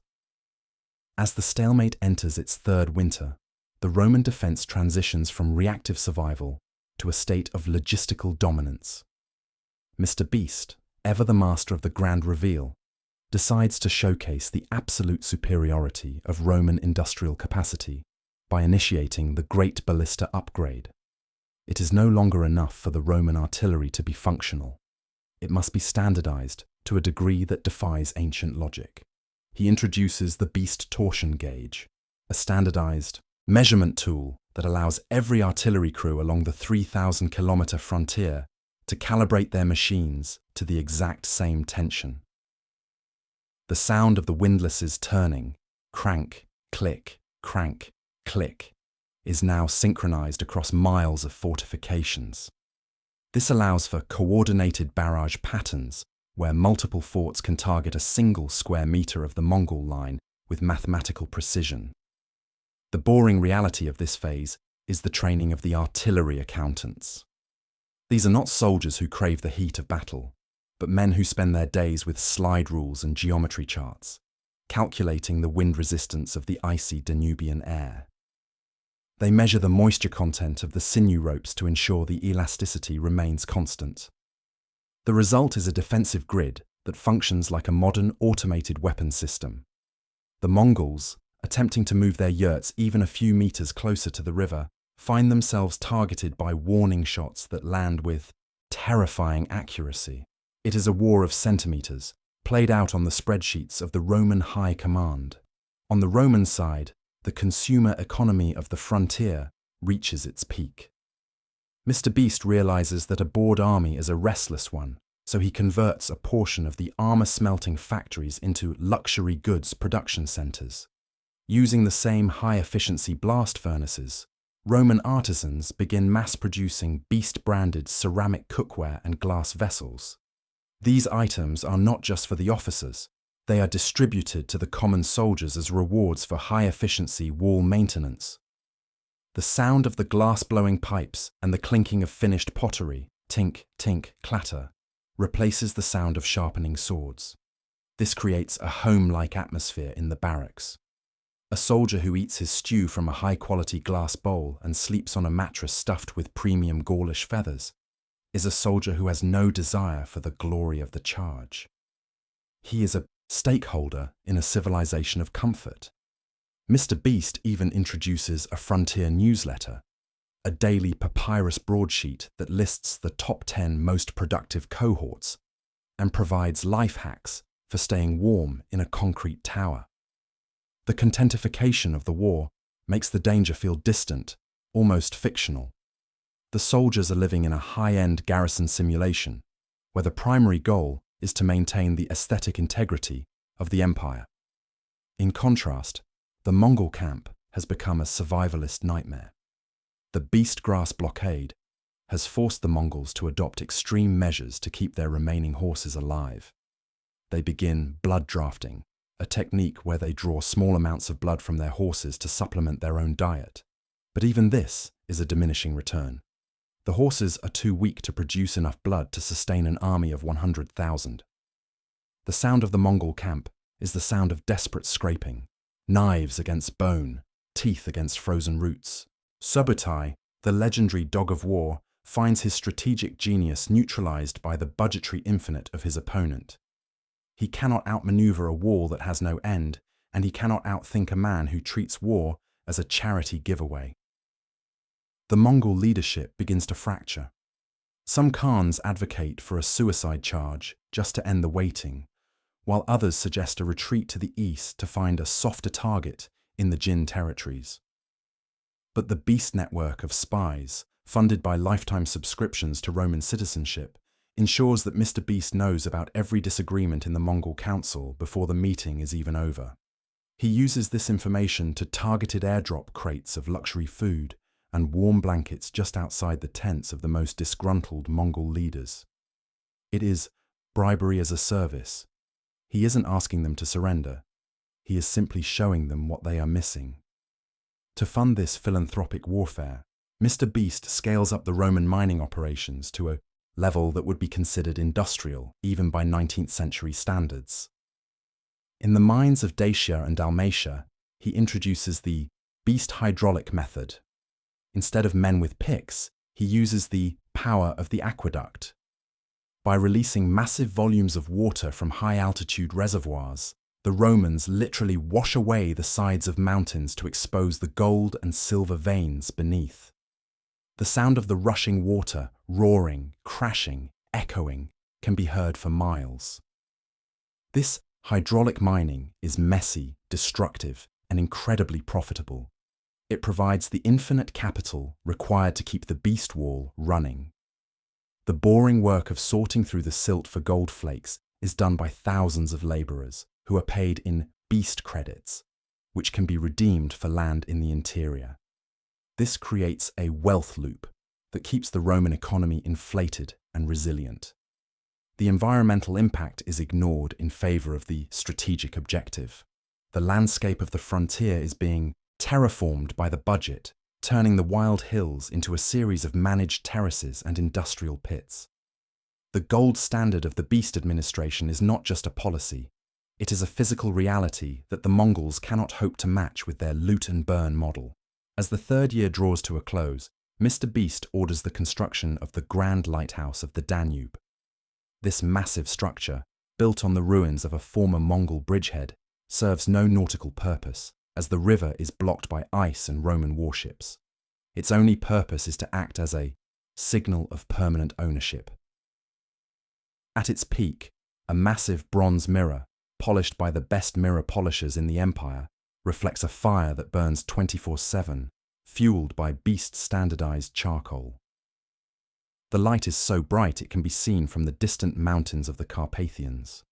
As the stalemate enters its third winter, the Roman defense transitions from reactive survival to a state of logistical dominance. Mr. Beast, ever the master of the grand reveal, decides to showcase the absolute superiority of Roman industrial capacity by initiating the Great Ballista Upgrade. It is no longer enough for the Roman artillery to be functional. It must be standardized to a degree that defies ancient logic. He introduces the Beast Torsion Gauge, a standardized measurement tool that allows every artillery crew along the 3,000-kilometer frontier to calibrate their machines to the exact same tension. The sound of the windlasses turning, crank, click, is now synchronized across miles of fortifications. This allows for coordinated barrage patterns, where multiple forts can target a single square meter of the Mongol line with mathematical precision. The boring reality of this phase is the training of the artillery accountants. These are not soldiers who crave the heat of battle, but men who spend their days with slide rules and geometry charts, calculating the wind resistance of the icy Danubian air. They measure the moisture content of the sinew ropes to ensure the elasticity remains constant. The result is a defensive grid that functions like a modern automated weapon system. The Mongols, attempting to move their yurts even a few meters closer to the river, find themselves targeted by warning shots that land with terrifying accuracy. It is a war of centimeters, played out on the spreadsheets of the Roman High Command. On the Roman side, the consumer economy of the frontier reaches its peak. Mr. Beast realizes that a bored army is a restless one, so he converts a portion of the armor-smelting factories into luxury goods production centers. Using the same high-efficiency blast furnaces, Roman artisans begin mass-producing Beast-branded ceramic cookware and glass vessels. These items are not just for the officers, they are distributed to the common soldiers as rewards for high-efficiency wall maintenance. The sound of the glass-blowing pipes and the clinking of finished pottery, tink, tink, clatter, replaces the sound of sharpening swords. This creates a home-like atmosphere in the barracks. A soldier who eats his stew from a high-quality glass bowl and sleeps on a mattress stuffed with premium Gaulish feathers is a soldier who has no desire for the glory of the charge. He is a stakeholder in a civilization of comfort. Mr. Beast even introduces a frontier newsletter, a daily papyrus broadsheet that lists the top 10 most productive cohorts and provides life hacks for staying warm in a concrete tower. The contentification of the war makes the danger feel distant, almost fictional. The soldiers are living in a high-end garrison simulation, where the primary goal is to maintain the aesthetic integrity of the empire. In contrast, the Mongol camp has become a survivalist nightmare. The beast grass blockade has forced the Mongols to adopt extreme measures to keep their remaining horses alive. They begin blood drafting, a technique where they draw small amounts of blood from their horses to supplement their own diet. But even this is a diminishing return. The horses are too weak to produce enough blood to sustain an army of 100,000. The sound of the Mongol camp is the sound of desperate scraping, knives against bone, teeth against frozen roots. Subutai, the legendary dog of war, finds his strategic genius neutralized by the budgetary infinite of his opponent. He cannot outmaneuver a wall that has no end, and he cannot outthink a man who treats war as a charity giveaway. The Mongol leadership begins to fracture. Some Khans advocate for a suicide charge just to end the waiting, while others suggest a retreat to the east to find a softer target in the Jin territories. But the beast network of spies, funded by lifetime subscriptions to Roman citizenship, ensures that Mr. Beast knows about every disagreement in the Mongol council before the meeting is even over. He uses this information to targeted airdrop crates of luxury food and warm blankets just outside the tents of the most disgruntled Mongol leaders. It is bribery as a service. He isn't asking them to surrender. He is simply showing them what they are missing. To fund this philanthropic warfare, Mr. Beast scales up the Roman mining operations to a level that would be considered industrial, even by 19th century standards. In the mines of Dacia and Dalmatia, he introduces the beast hydraulic method. Instead of men with picks, he uses the power of the aqueduct. By releasing massive volumes of water from high-altitude reservoirs, the Romans literally wash away the sides of mountains to expose the gold and silver veins beneath. The sound of the rushing water, roaring, crashing, echoing, can be heard for miles. This hydraulic mining is messy, destructive, and incredibly profitable. It provides the infinite capital required to keep the beast wall running. The boring work of sorting through the silt for gold flakes is done by thousands of laborers who are paid in beast credits, which can be redeemed for land in the interior. This creates a wealth loop that keeps the Roman economy inflated and resilient. The environmental impact is ignored in favor of the strategic objective. The landscape of the frontier is being terraformed by the budget, turning the wild hills into a series of managed terraces and industrial pits. The gold standard of the beast administration is not just a policy, it is a physical reality that the Mongols cannot hope to match with their loot and burn model. As the third year draws to a close, Mr. Beast orders the construction of the Grand Lighthouse of the Danube. This massive structure, built on the ruins of a former Mongol bridgehead, serves no nautical purpose, as the river is blocked by ice and Roman warships. Its only purpose is to act as a signal of permanent ownership. At its peak, a massive bronze mirror, polished by the best mirror polishers in the empire, reflects a fire that burns 24/7, fueled by beast-standardized charcoal. The light is so bright it can be seen from the distant mountains of the Carpathians.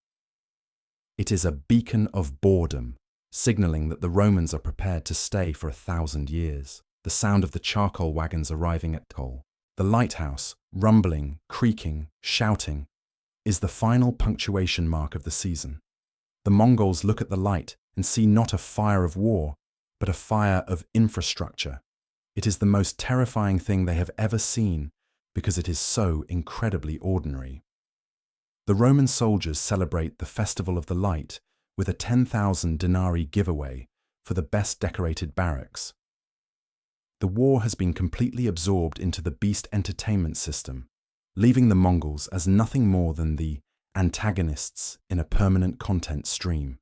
It is a beacon of boredom, signaling that the Romans are prepared to stay for 1,000 years. The sound of the charcoal wagons arriving at Kol, the lighthouse, rumbling, creaking, shouting, is the final punctuation mark of the season. The Mongols look at the light and see not a fire of war, but a fire of infrastructure. It is the most terrifying thing they have ever seen because it is so incredibly ordinary. The Roman soldiers celebrate the Festival of the Light with a 10,000 denarii giveaway for the best decorated barracks. The war has been completely absorbed into the beast entertainment system, leaving the Mongols as nothing more than the antagonists in a permanent content stream.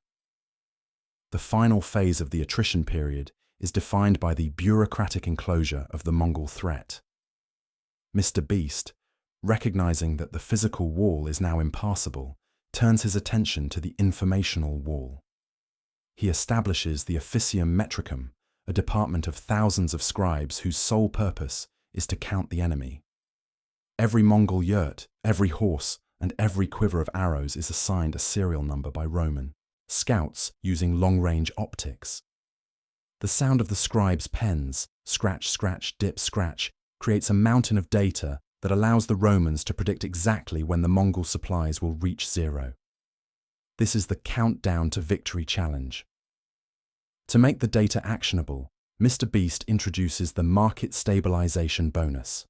The final phase of the attrition period is defined by the bureaucratic enclosure of the Mongol threat. Mr. Beast, recognizing that the physical wall is now impassable, turns his attention to the informational wall. He establishes the Officium Metricum, a department of thousands of scribes whose sole purpose is to count the enemy. Every Mongol yurt, every horse, and every quiver of arrows is assigned a serial number by Roman scouts using long-range optics. The sound of the scribes' pens, scratch, scratch, dip, scratch, creates a mountain of data that allows the Romans to predict exactly when the Mongol supplies will reach zero. This is the countdown to victory challenge. To make the data actionable, Mr. Beast introduces the market stabilization bonus.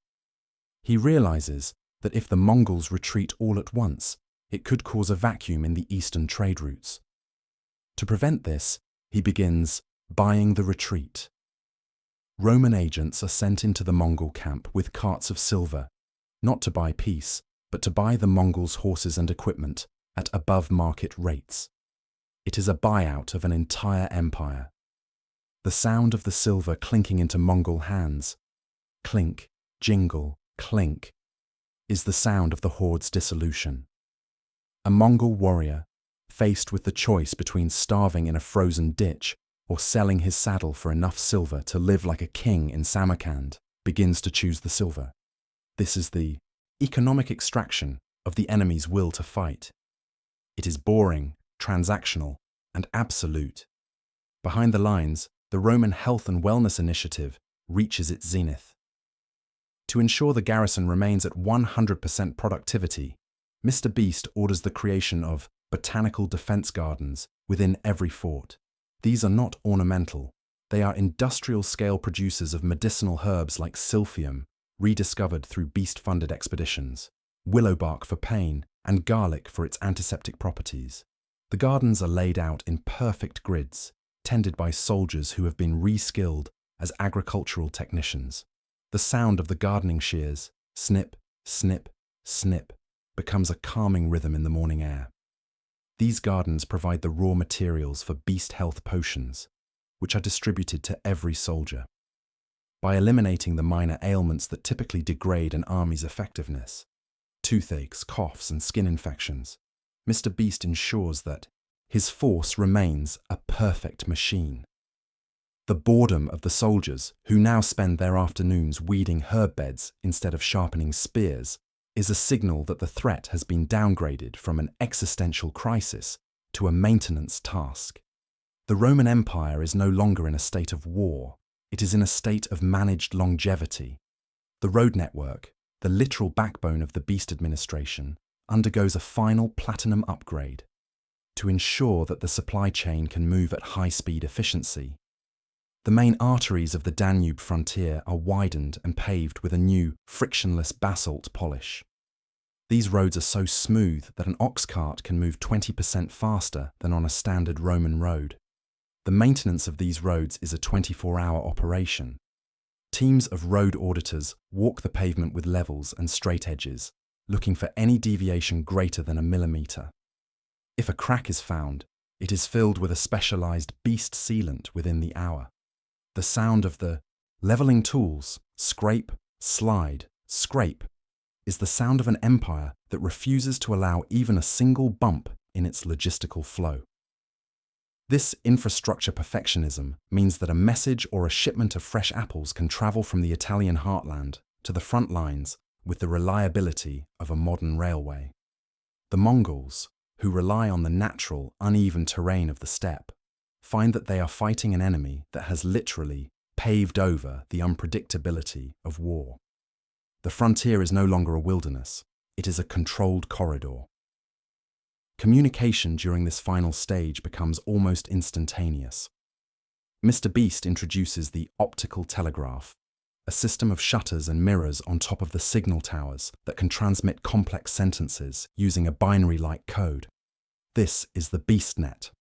He realizes that if the Mongols retreat all at once, it could cause a vacuum in the eastern trade routes. To prevent this, he begins buying the retreat. Roman agents are sent into the Mongol camp with carts of silver, not to buy peace, but to buy the Mongols' horses and equipment at above-market rates. It is a buyout of an entire empire. The sound of the silver clinking into Mongol hands, clink, jingle, clink, is the sound of the horde's dissolution. A Mongol warrior, faced with the choice between starving in a frozen ditch or selling his saddle for enough silver to live like a king in Samarkand, begins to choose the silver. This is the economic extraction of the enemy's will to fight. It is boring, transactional, and absolute. Behind the lines, the Roman Health and Wellness Initiative reaches its zenith. To ensure the garrison remains at 100% productivity, Mr. Beast orders the creation of botanical defense gardens within every fort. These are not ornamental. They are industrial-scale producers of medicinal herbs like silphium, rediscovered through beast-funded expeditions, willow bark for pain, and garlic for its antiseptic properties. The gardens are laid out in perfect grids, tended by soldiers who have been re-skilled as agricultural technicians. The sound of the gardening shears, snip, snip, snip, becomes a calming rhythm in the morning air. These gardens provide the raw materials for beast health potions, which are distributed to every soldier. By eliminating the minor ailments that typically degrade an army's effectiveness, toothaches, coughs, and skin infections, Mr. Beast ensures that his force remains a perfect machine. The boredom of the soldiers, who now spend their afternoons weeding herb beds instead of sharpening spears, is a signal that the threat has been downgraded from an existential crisis to a maintenance task. The Roman Empire is no longer in a state of war. It is in a state of managed longevity. The road network, the literal backbone of the Beast administration, undergoes a final platinum upgrade to ensure that the supply chain can move at high-speed efficiency. The main arteries of the Danube frontier are widened and paved with a new, frictionless basalt polish. These roads are so smooth that an ox cart can move 20% faster than on a standard Roman road. The maintenance of these roads is a 24-hour operation. Teams of road auditors walk the pavement with levels and straight edges, looking for any deviation greater than a millimetre. If a crack is found, it is filled with a specialised beast sealant within the hour. The sound of the levelling tools, scrape, slide, scrape, is the sound of an empire that refuses to allow even a single bump in its logistical flow. This infrastructure perfectionism means that a message or a shipment of fresh apples can travel from the Italian heartland to the front lines with the reliability of a modern railway. The Mongols, who rely on the natural, uneven terrain of the steppe, find that they are fighting an enemy that has literally paved over the unpredictability of war. The frontier is no longer a wilderness, it is a controlled corridor. Communication during this final stage becomes almost instantaneous. Mr. Beast introduces the optical telegraph, a system of shutters and mirrors on top of the signal towers that can transmit complex sentences using a binary-like code. This is the BeastNet.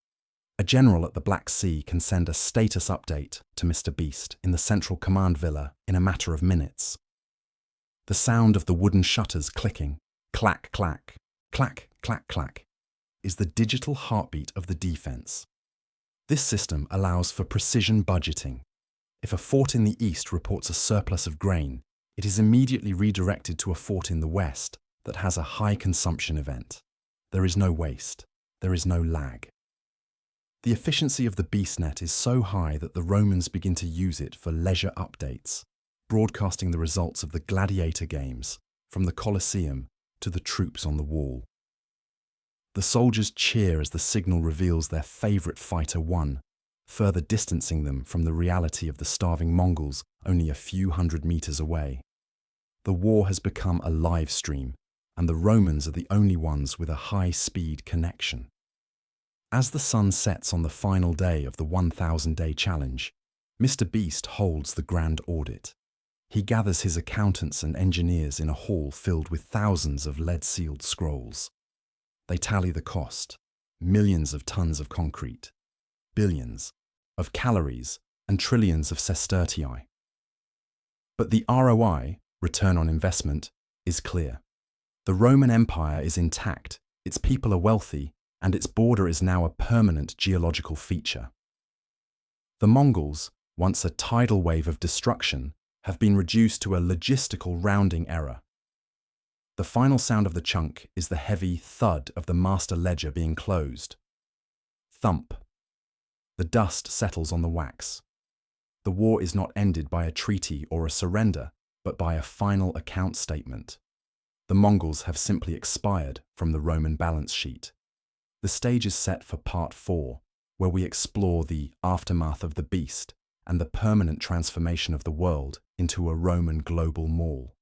A general at the Black Sea can send a status update to Mr. Beast in the central command villa in a matter of minutes. The sound of the wooden shutters clicking, clack, clack, clack, clack, clack, is the digital heartbeat of the defense. This system allows for precision budgeting. If a fort in the east reports a surplus of grain, it is immediately redirected to a fort in the west that has a high consumption event. There is no waste. There is no lag. The efficiency of the BeastNet is so high that the Romans begin to use it for leisure updates, broadcasting the results of the gladiator games, from the Colosseum to the troops on the wall. The soldiers cheer as the signal reveals their favourite fighter won, further distancing them from the reality of the starving Mongols only a few hundred metres away. The war has become a live stream, and the Romans are the only ones with a high-speed connection. As the sun sets on the final day of the 1,000-day challenge, Mr. Beast holds the grand audit. He gathers his accountants and engineers in a hall filled with thousands of lead-sealed scrolls. They tally the cost, millions of tons of concrete, billions of calories, and trillions of sestertii. But the ROI, return on investment, is clear. The Roman Empire is intact, its people are wealthy, and its border is now a permanent geological feature. The Mongols, once a tidal wave of destruction, have been reduced to a logistical rounding error. The final sound of the chunk is the heavy thud of the master ledger being closed. Thump. The dust settles on the wax. The war is not ended by a treaty or a surrender, but by a final account statement. The Mongols have simply expired from the Roman balance sheet. The stage is set for Part 4, where we explore the aftermath of the beast and the permanent transformation of the world into a Roman global mall.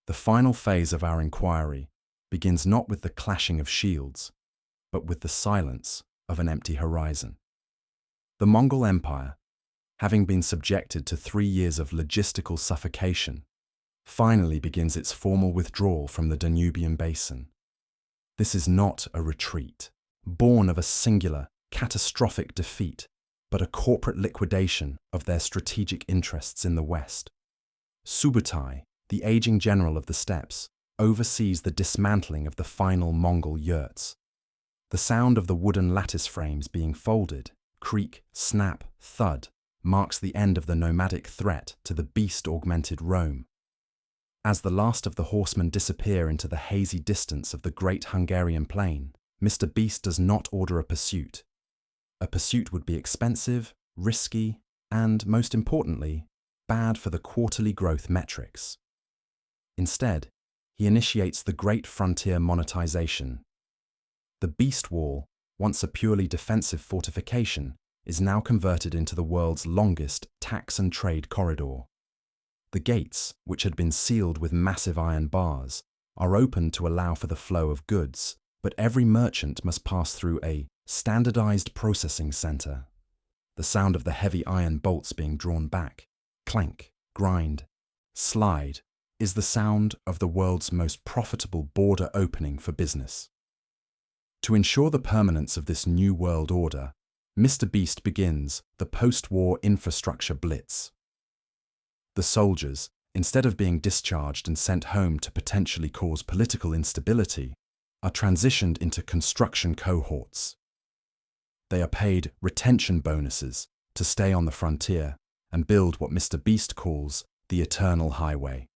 The final phase of our inquiry begins not with the clashing of shields, but with the silence of an empty horizon. The Mongol Empire, having been subjected to 3 years of logistical suffocation, finally begins its formal withdrawal from the Danubian basin. This is not a retreat, born of a singular, catastrophic defeat, but a corporate liquidation of their strategic interests in the West. Subutai, the aging general of the steppes, oversees the dismantling of the final Mongol yurts. The sound of the wooden lattice frames being folded, creak, snap, thud, marks the end of the nomadic threat to the beast-augmented Rome. As the last of the horsemen disappear into the hazy distance of the great Hungarian plain, Mr. Beast does not order a pursuit. A pursuit would be expensive, risky, and, most importantly, bad for the quarterly growth metrics. Instead, he initiates the great frontier monetization. The Beast Wall, once a purely defensive fortification, is now converted into the world's longest tax and trade corridor. The gates, which had been sealed with massive iron bars, are open to allow for the flow of goods, but every merchant must pass through a standardized processing center. The sound of the heavy iron bolts being drawn back, clank, grind, slide, is the sound of the world's most profitable border opening for business. To ensure the permanence of this new world order, Mr. Beast begins the post-war infrastructure blitz. The soldiers, instead of being discharged and sent home to potentially cause political instability, are transitioned into construction cohorts. They are paid retention bonuses to stay on the frontier and build what Mr. Beast calls the Eternal Highway.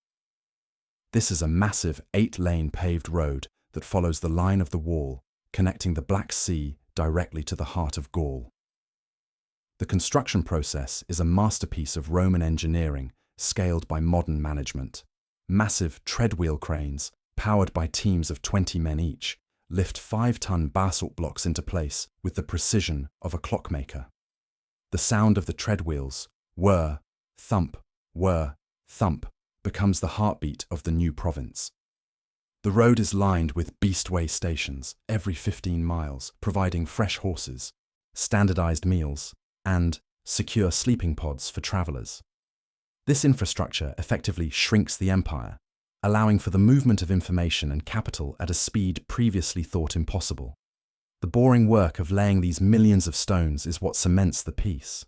This is a massive 8-lane paved road that follows the line of the wall, connecting the Black Sea directly to the heart of Gaul. The construction process is a masterpiece of Roman engineering scaled by modern management. Massive treadwheel cranes, powered by teams of 20 men each, lift 5-ton basalt blocks into place with the precision of a clockmaker. The sound of the treadwheels, whir, thump, becomes the heartbeat of the new province. The road is lined with beastway stations every 15 miles, providing fresh horses, standardized meals, and secure sleeping pods for travelers. This infrastructure effectively shrinks the empire, allowing for the movement of information and capital at a speed previously thought impossible. The boring work of laying these millions of stones is what cements the peace.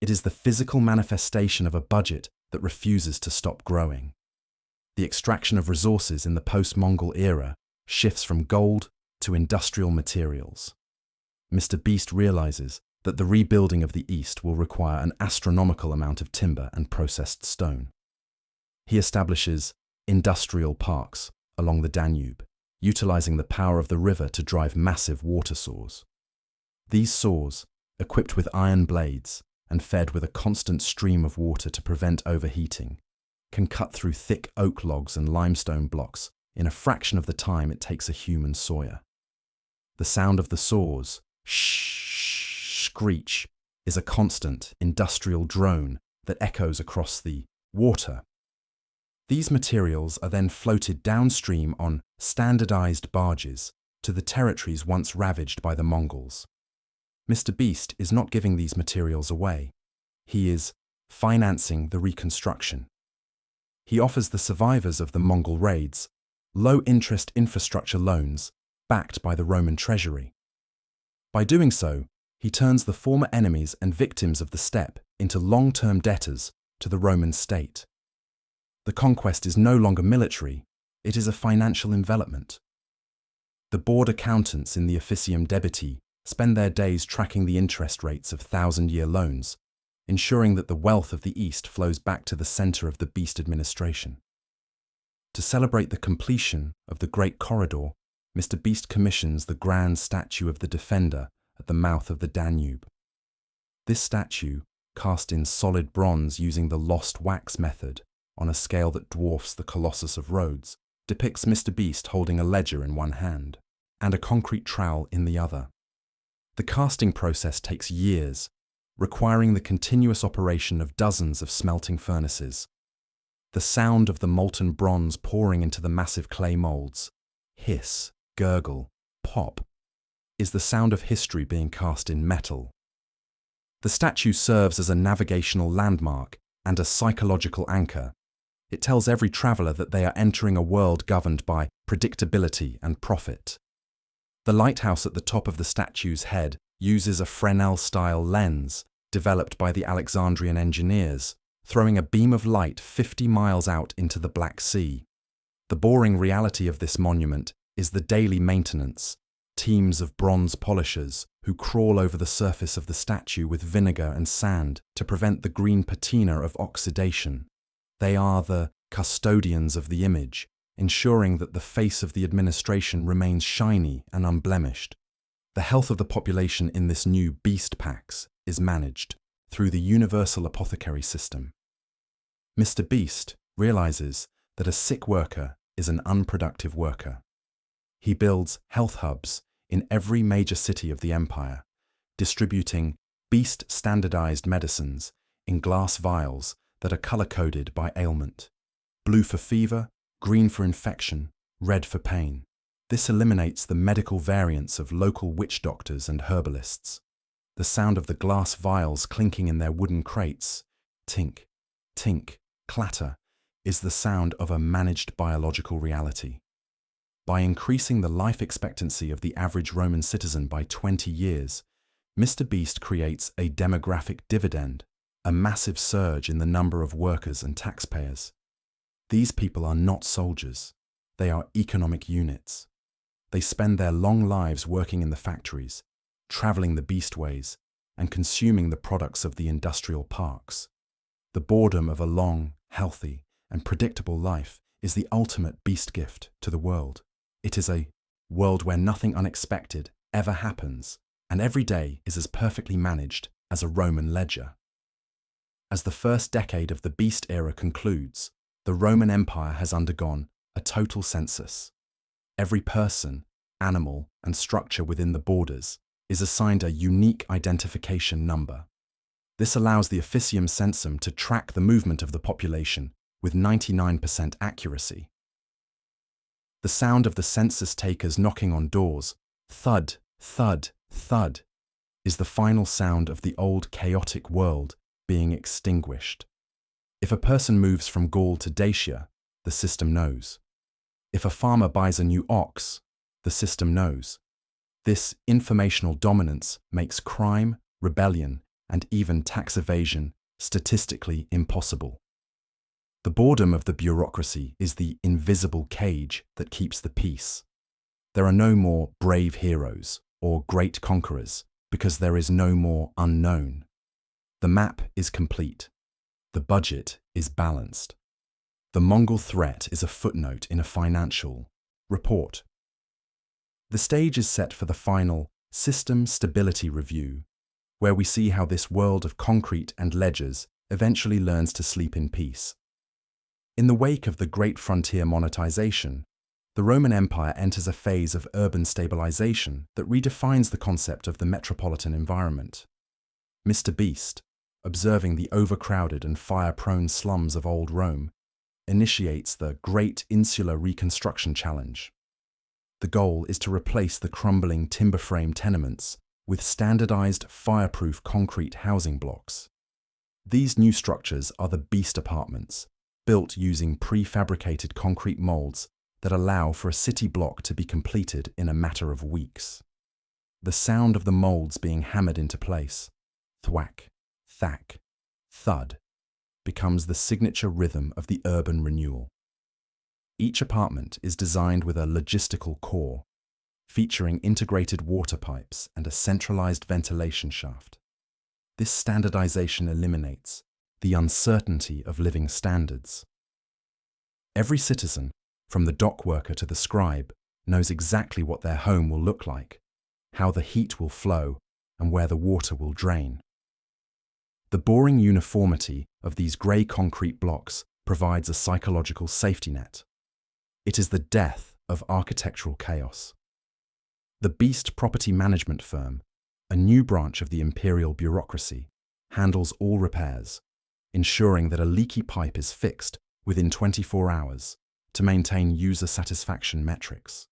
It is the physical manifestation of a budget that refuses to stop growing. The extraction of resources in the post-Mongol era shifts from gold to industrial materials. Mr. Beast realizes that the rebuilding of the East will require an astronomical amount of timber and processed stone. He establishes industrial parks along the Danube, utilizing the power of the river to drive massive water saws. These saws, equipped with iron blades and fed with a constant stream of water to prevent overheating, can cut through thick oak logs and limestone blocks in a fraction of the time it takes a human sawyer. The sound of the saws, screech, is a constant industrial drone that echoes across the water. These materials are then floated downstream on standardized barges to the territories once ravaged by the Mongols. Mr. Beast is not giving these materials away. He is financing the reconstruction. He offers the survivors of the Mongol raids low-interest infrastructure loans backed by the Roman treasury. By doing so, he turns the former enemies and victims of the steppe into long-term debtors to the Roman state. The conquest is no longer military, it is a financial envelopment. The board accountants in the Officium Debiti spend their days tracking the interest rates of 1,000-year loans, ensuring that the wealth of the East flows back to the center of the Beast administration. To celebrate the completion of the Great Corridor, Mr. Beast commissions the grand statue of the Defender at the mouth of the Danube. This statue, cast in solid bronze using the lost wax method on a scale that dwarfs the Colossus of Rhodes, depicts Mr. Beast holding a ledger in one hand and a concrete trowel in the other. The casting process takes years, requiring the continuous operation of dozens of smelting furnaces. The sound of the molten bronze pouring into the massive clay molds, hiss, gurgle, pop, is the sound of history being cast in metal. The statue serves as a navigational landmark and a psychological anchor. It tells every traveler that they are entering a world governed by predictability and profit. The lighthouse at the top of the statue's head uses a Fresnel-style lens developed by the Alexandrian engineers, throwing a beam of light 50 miles out into the Black Sea. The boring reality of this monument is the daily maintenance, teams of bronze polishers who crawl over the surface of the statue with vinegar and sand to prevent the green patina of oxidation. They are the custodians of the image, ensuring that the face of the administration remains shiny and unblemished. The health of the population in this new beast pax is managed through the universal apothecary system. Mr. Beast realizes that a sick worker is an unproductive worker. He builds health hubs in every major city of the empire, distributing Beast standardized medicines in glass vials that are color-coded by ailment. Blue for fever, green for infection, red for pain. This eliminates the medical variants of local witch doctors and herbalists. The sound of the glass vials clinking in their wooden crates, tink, tink, clatter, is the sound of a managed biological reality. By increasing the life expectancy of the average Roman citizen by 20 years, Mr. Beast creates a demographic dividend, a massive surge in the number of workers and taxpayers. These people are not soldiers. They are economic units. They spend their long lives working in the factories, traveling the beastways, and consuming the products of the industrial parks. The boredom of a long, healthy, and predictable life is the ultimate beast gift to the world. It is a world where nothing unexpected ever happens, and every day is as perfectly managed as a Roman ledger. As the first decade of the beast era concludes, the Roman Empire has undergone a total census. Every person, animal, and structure within the borders is assigned a unique identification number. This allows the officium censum to track the movement of the population with 99% accuracy. The sound of the census takers knocking on doors, thud, thud, thud, is the final sound of the old chaotic world being extinguished. If a person moves from Gaul to Dacia, the system knows. If a farmer buys a new ox, the system knows. This informational dominance makes crime, rebellion, and even tax evasion statistically impossible. The boredom of the bureaucracy is the invisible cage that keeps the peace. There are no more brave heroes or great conquerors because there is no more unknown. The map is complete. The budget is balanced. The Mongol threat is a footnote in a financial report. The stage is set for the final System Stability Review, where we see how this world of concrete and ledgers eventually learns to sleep in peace. In the wake of the Great Frontier monetization, the Roman Empire enters a phase of urban stabilization that redefines the concept of the metropolitan environment. Mr. Beast, observing the overcrowded and fire-prone slums of old Rome, initiates the Great Insular Reconstruction Challenge. The goal is to replace the crumbling timber-frame tenements with standardized fireproof concrete housing blocks. These new structures are the Beast Apartments, built using prefabricated concrete molds that allow for a city block to be completed in a matter of weeks. The sound of the molds being hammered into place, thwack, thack, thud, becomes the signature rhythm of the urban renewal. Each apartment is designed with a logistical core, featuring integrated water pipes and a centralized ventilation shaft. This standardization eliminates the uncertainty of living standards. Every citizen, from the dock worker to the scribe, knows exactly what their home will look like, how the heat will flow, and where the water will drain. The boring uniformity of these grey concrete blocks provides a psychological safety net. It is the death of architectural chaos. The Beast Property Management Firm, a new branch of the imperial bureaucracy, handles all repairs, ensuring that a leaky pipe is fixed within 24 hours to maintain user satisfaction metrics.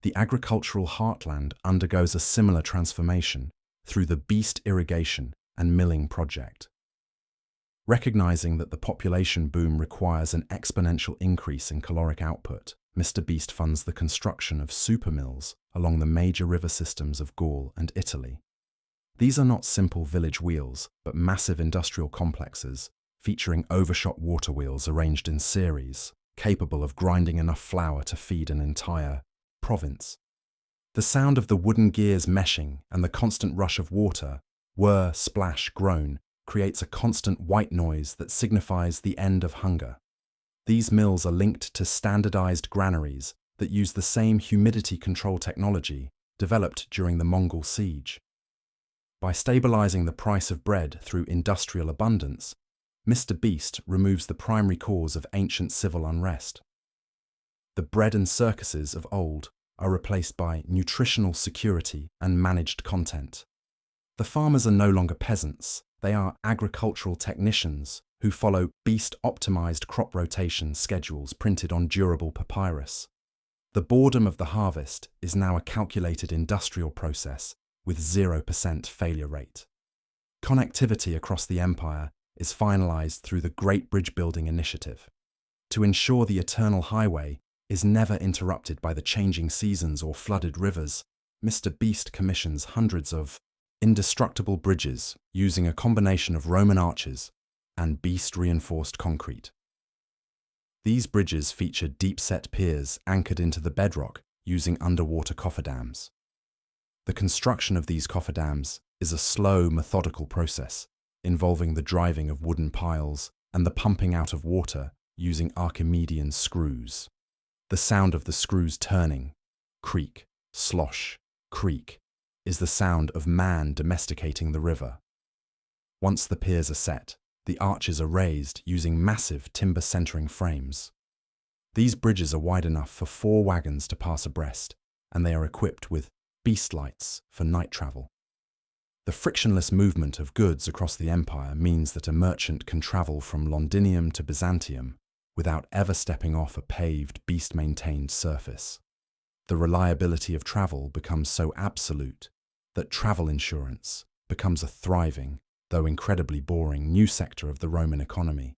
The agricultural heartland undergoes a similar transformation through the Beast Irrigation and Milling project. Recognizing that the population boom requires an exponential increase in caloric output, Mr. Beast funds the construction of super mills along the major river systems of Gaul and Italy. These are not simple village wheels, but massive industrial complexes featuring overshot water wheels arranged in series, capable of grinding enough flour to feed an entire province. The sound of the wooden gears meshing and the constant rush of water, whir, splash, groan, creates a constant white noise that signifies the end of hunger. These mills are linked to standardized granaries that use the same humidity control technology developed during the Mongol siege. By stabilizing the price of bread through industrial abundance, Mr. Beast removes the primary cause of ancient civil unrest. The bread and circuses of old are replaced by nutritional security and managed content. The farmers are no longer peasants, they are agricultural technicians who follow beast-optimized crop rotation schedules printed on durable papyrus. The boredom of the harvest is now a calculated industrial process with 0% failure rate. Connectivity across the empire is finalized through the Great Bridge Building Initiative to ensure the eternal highway is never interrupted by the changing seasons or flooded rivers. Mr. Beast commissions hundreds of indestructible bridges using a combination of Roman arches and beast-reinforced concrete. These bridges feature deep-set piers anchored into the bedrock using underwater cofferdams. The construction of these cofferdams is a slow, methodical process involving the driving of wooden piles and the pumping out of water using Archimedean screws. The sound of the screws turning, creak, slosh, creak, is the sound of man domesticating the river. Once the piers are set, the arches are raised using massive timber-centering frames. These bridges are wide enough for 4 wagons to pass abreast, and they are equipped with beast lights for night travel. The frictionless movement of goods across the empire means that a merchant can travel from Londinium to Byzantium without ever stepping off a paved, beast-maintained surface. The reliability of travel becomes so absolute that travel insurance becomes a thriving, though incredibly boring, new sector of the Roman economy.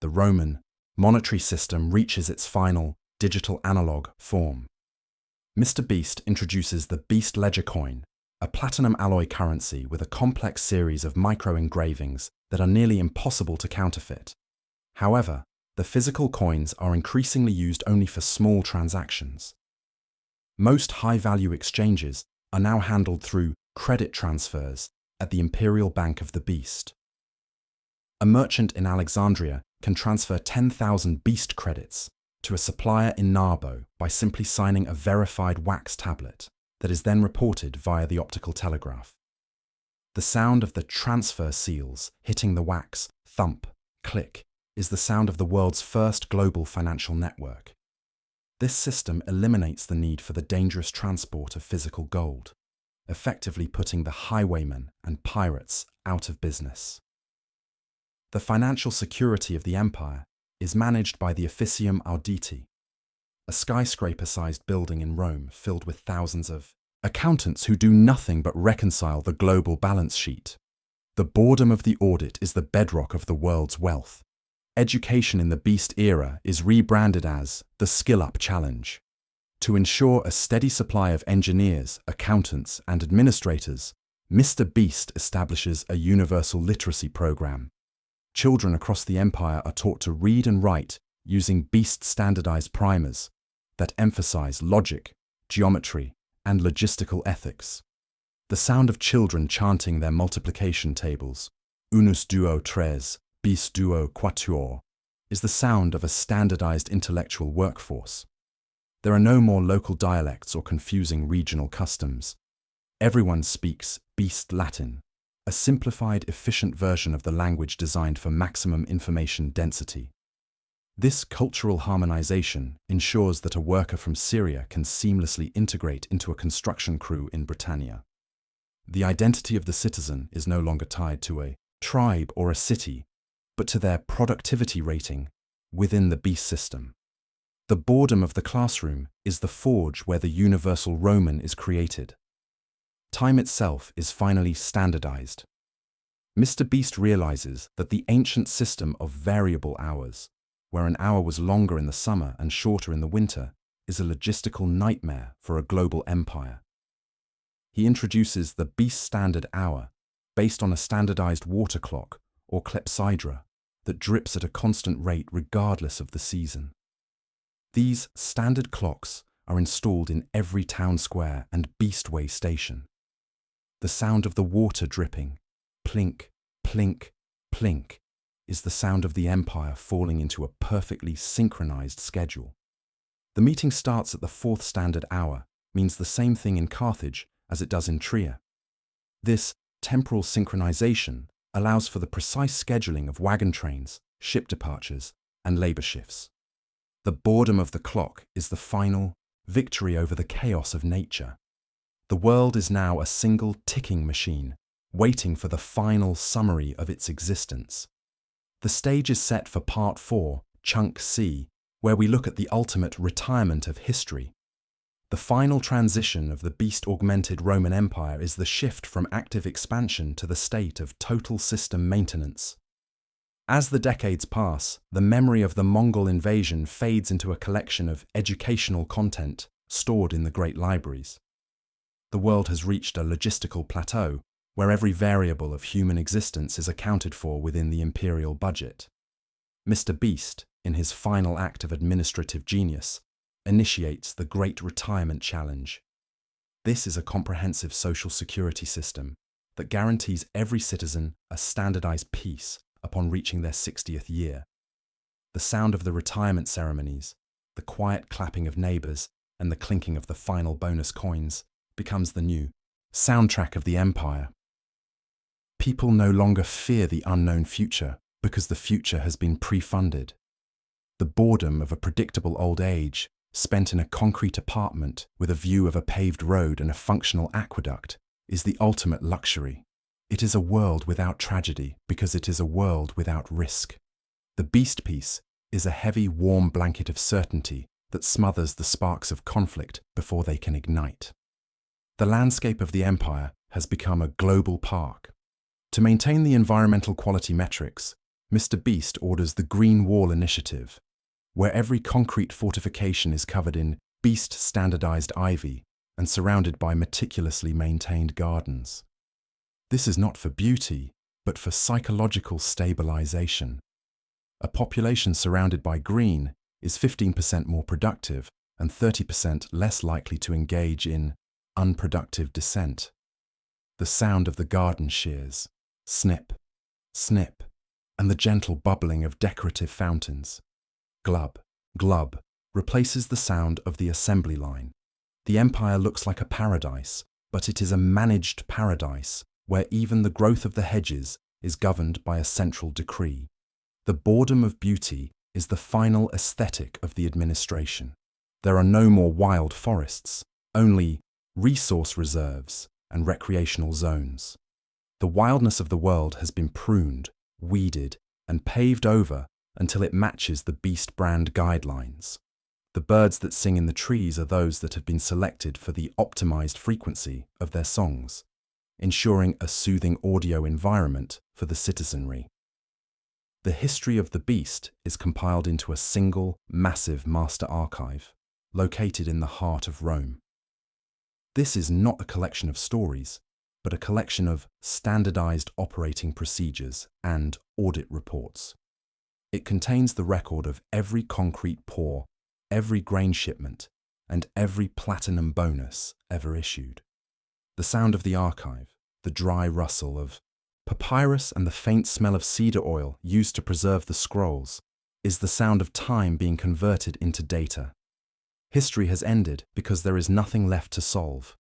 The Roman monetary system reaches its final digital analog form. Mr. Beast introduces the Beast Ledger coin, a platinum alloy currency with a complex series of micro-engravings that are nearly impossible to counterfeit. However, the physical coins are increasingly used only for small transactions. Most high-value exchanges are now handled through credit transfers at the Imperial Bank of the Beast. A merchant in Alexandria can transfer 10,000 beast credits to a supplier in Narbo by simply signing a verified wax tablet that is then reported via the optical telegraph. The sound of the transfer seals hitting the wax, thump, click, is the sound of the world's first global financial network. This system eliminates the need for the dangerous transport of physical gold, effectively putting the highwaymen and pirates out of business. The financial security of the empire is managed by the Officium Auditi, a skyscraper-sized building in Rome filled with thousands of accountants who do nothing but reconcile the global balance sheet. The boredom of the audit is the bedrock of the world's wealth. Education in the Beast era is rebranded as the Skill Up Challenge. To ensure a steady supply of engineers, accountants, and administrators, Mr. Beast establishes a universal literacy program. Children across the empire are taught to read and write using Beast standardized primers that emphasize logic, geometry, and logistical ethics. The sound of children chanting their multiplication tables, unus duo tres, bis duo quatuor, is the sound of a standardized intellectual workforce. There are no more local dialects or confusing regional customs. Everyone speaks Beast Latin, a simplified, efficient version of the language designed for maximum information density. This cultural harmonization ensures that a worker from Syria can seamlessly integrate into a construction crew in Britannia. The identity of the citizen is no longer tied to a tribe or a city, but to their productivity rating within the Beast system. The boredom of the classroom is the forge where the universal Roman is created. Time itself is finally standardized. Mr. Beast realizes that the ancient system of variable hours, where an hour was longer in the summer and shorter in the winter, is a logistical nightmare for a global empire. He introduces the Beast Standard Hour, based on a standardized water clock or clepsydra that drips at a constant rate regardless of the season. These standard clocks are installed in every town square and Beastway station. The sound of the water dripping, plink, plink, plink, is the sound of the empire falling into a perfectly synchronized schedule. The meeting starts at the 4th standard hour, means the same thing in Carthage as it does in Trier. This temporal synchronization allows for the precise scheduling of wagon trains, ship departures, and labor shifts. The boredom of the clock is the final victory over the chaos of nature. The world is now a single ticking machine, waiting for the final summary of its existence. The stage is set for Part 4, Chunk C, where we look at the ultimate retirement of history. The final transition of the beast-augmented Roman Empire is the shift from active expansion to the state of total system maintenance. As the decades pass, the memory of the Mongol invasion fades into a collection of educational content stored in the great libraries. The world has reached a logistical plateau where every variable of human existence is accounted for within the imperial budget. Mr. Beast, in his final act of administrative genius, initiates the Great Retirement Challenge. This is a comprehensive social security system that guarantees every citizen a standardized piece upon reaching their 60th year. The sound of the retirement ceremonies, the quiet clapping of neighbors, and the clinking of the final bonus coins becomes the new soundtrack of the empire. People no longer fear the unknown future because the future has been pre-funded. The boredom of a predictable old age, spent in a concrete apartment with a view of a paved road and a functional aqueduct, is the ultimate luxury. It is a world without tragedy because it is a world without risk. The beast piece is a heavy, warm blanket of certainty that smothers the sparks of conflict before they can ignite. The landscape of the empire has become a global park. To maintain the environmental quality metrics, Mr. Beast orders the Green Wall Initiative, where every concrete fortification is covered in beast-standardized ivy and surrounded by meticulously maintained gardens. This is not for beauty, but for psychological stabilization. A population surrounded by green is 15% more productive and 30% less likely to engage in unproductive dissent. The sound of the garden shears, snip, snip, and the gentle bubbling of decorative fountains, glub, glub, replaces the sound of the assembly line. The empire looks like a paradise, but it is a managed paradise where even the growth of the hedges is governed by a central decree. The boredom of beauty is the final aesthetic of the administration. There are no more wild forests, only resource reserves and recreational zones. The wildness of the world has been pruned, weeded, and paved over until it matches the Beast brand guidelines. The birds that sing in the trees are those that have been selected for the optimized frequency of their songs, ensuring a soothing audio environment for the citizenry. The history of the Beast is compiled into a single, massive master archive, located in the heart of Rome. This is not a collection of stories, but a collection of standardized operating procedures and audit reports. It contains the record of every concrete pour, every grain shipment, and every platinum bonus ever issued. The sound of the archive, the dry rustle of papyrus and the faint smell of cedar oil used to preserve the scrolls, is the sound of time being converted into data. History has ended because there is nothing left to solve.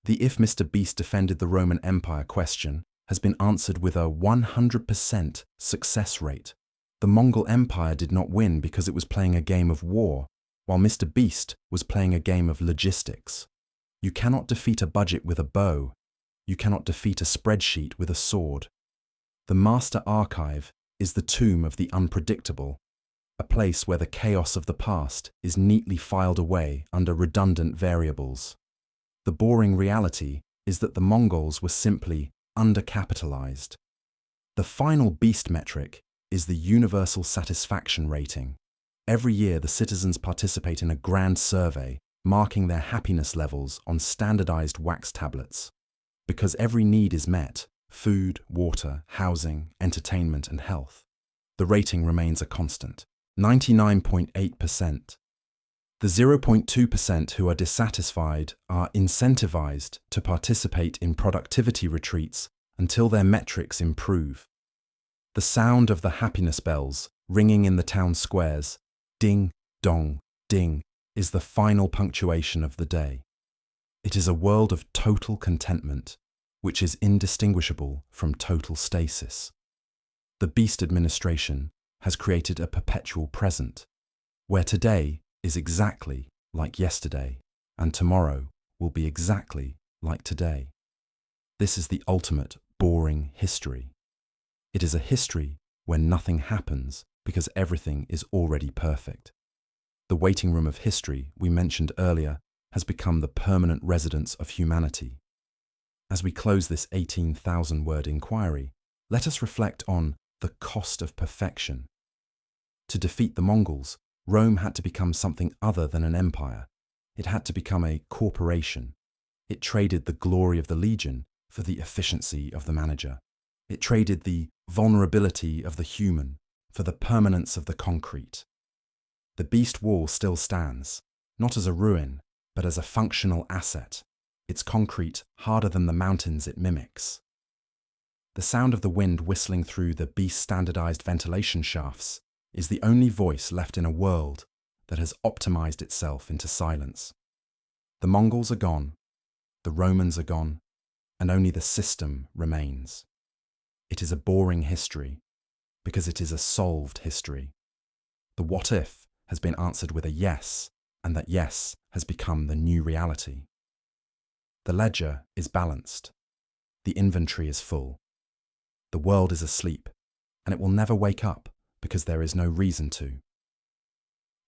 The "if Mr. Beast defended the Roman Empire" question has been answered with a 100% success rate. The Mongol Empire did not win because it was playing a game of war, while Mr. Beast was playing a game of logistics. You cannot defeat a budget with a bow. You cannot defeat a spreadsheet with a sword. The Master Archive is the tomb of the unpredictable, a place where the chaos of the past is neatly filed away under redundant variables. The boring reality is that the Mongols were simply undercapitalized. The final beast metric is the universal satisfaction rating. Every year, the citizens participate in a grand survey, marking their happiness levels on standardized wax tablets. Because every need is met, food, water, housing, entertainment, and health, the rating remains a constant, 99.8%. The 0.2% who are dissatisfied are incentivized to participate in productivity retreats until their metrics improve. The sound of the happiness bells ringing in the town squares, ding, dong, ding, is the final punctuation of the day. It is a world of total contentment, which is indistinguishable from total stasis. The Beast administration has created a perpetual present, where today is exactly like yesterday, and tomorrow will be exactly like today. This is the ultimate boring history. It is a history where nothing happens because everything is already perfect. The waiting room of history we mentioned earlier has become the permanent residence of humanity. As we close this 18,000-word inquiry, let us reflect on the cost of perfection. To defeat the Mongols, Rome had to become something other than an empire. It had to become a corporation. It traded the glory of the legion for the efficiency of the manager. It traded the vulnerability of the human for the permanence of the concrete. The Beast Wall still stands, not as a ruin, but as a functional asset, its concrete harder than the mountains it mimics. The sound of the wind whistling through the beast-standardized ventilation shafts is the only voice left in a world that has optimized itself into silence. The Mongols are gone, the Romans are gone, and only the system remains. It is a boring history because it is a solved history. The what if has been answered with a yes, and that yes has become the new reality. The ledger is balanced. The inventory is full. The world is asleep, and it will never wake up because there is no reason to.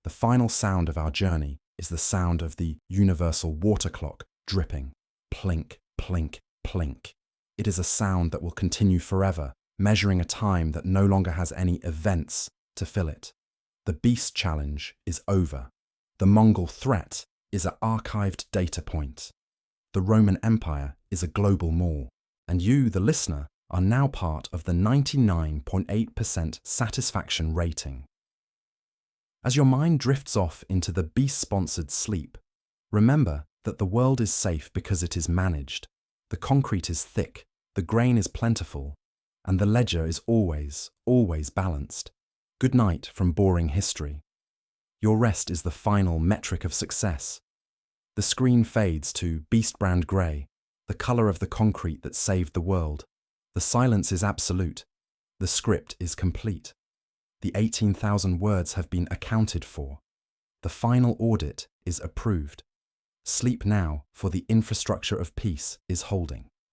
The final sound of our journey is the sound of the universal water clock dripping, plink, plink, plink. It is a sound that will continue forever, measuring a time that no longer has any events to fill it. The beast challenge is over. The Mongol threat is an archived data point. The Roman Empire is a global mall, and you, the listener, are now part of the 99.8% satisfaction rating. As your mind drifts off into the beast-sponsored sleep, remember that the world is safe because it is managed. The concrete is thick, the grain is plentiful, and the ledger is always, always balanced. Good night from boring history. Your rest is the final metric of success. The screen fades to beast brand grey, the colour of the concrete that saved the world. The silence is absolute. The script is complete. The 18,000 words have been accounted for. The final audit is approved. Sleep now, for the infrastructure of peace is holding.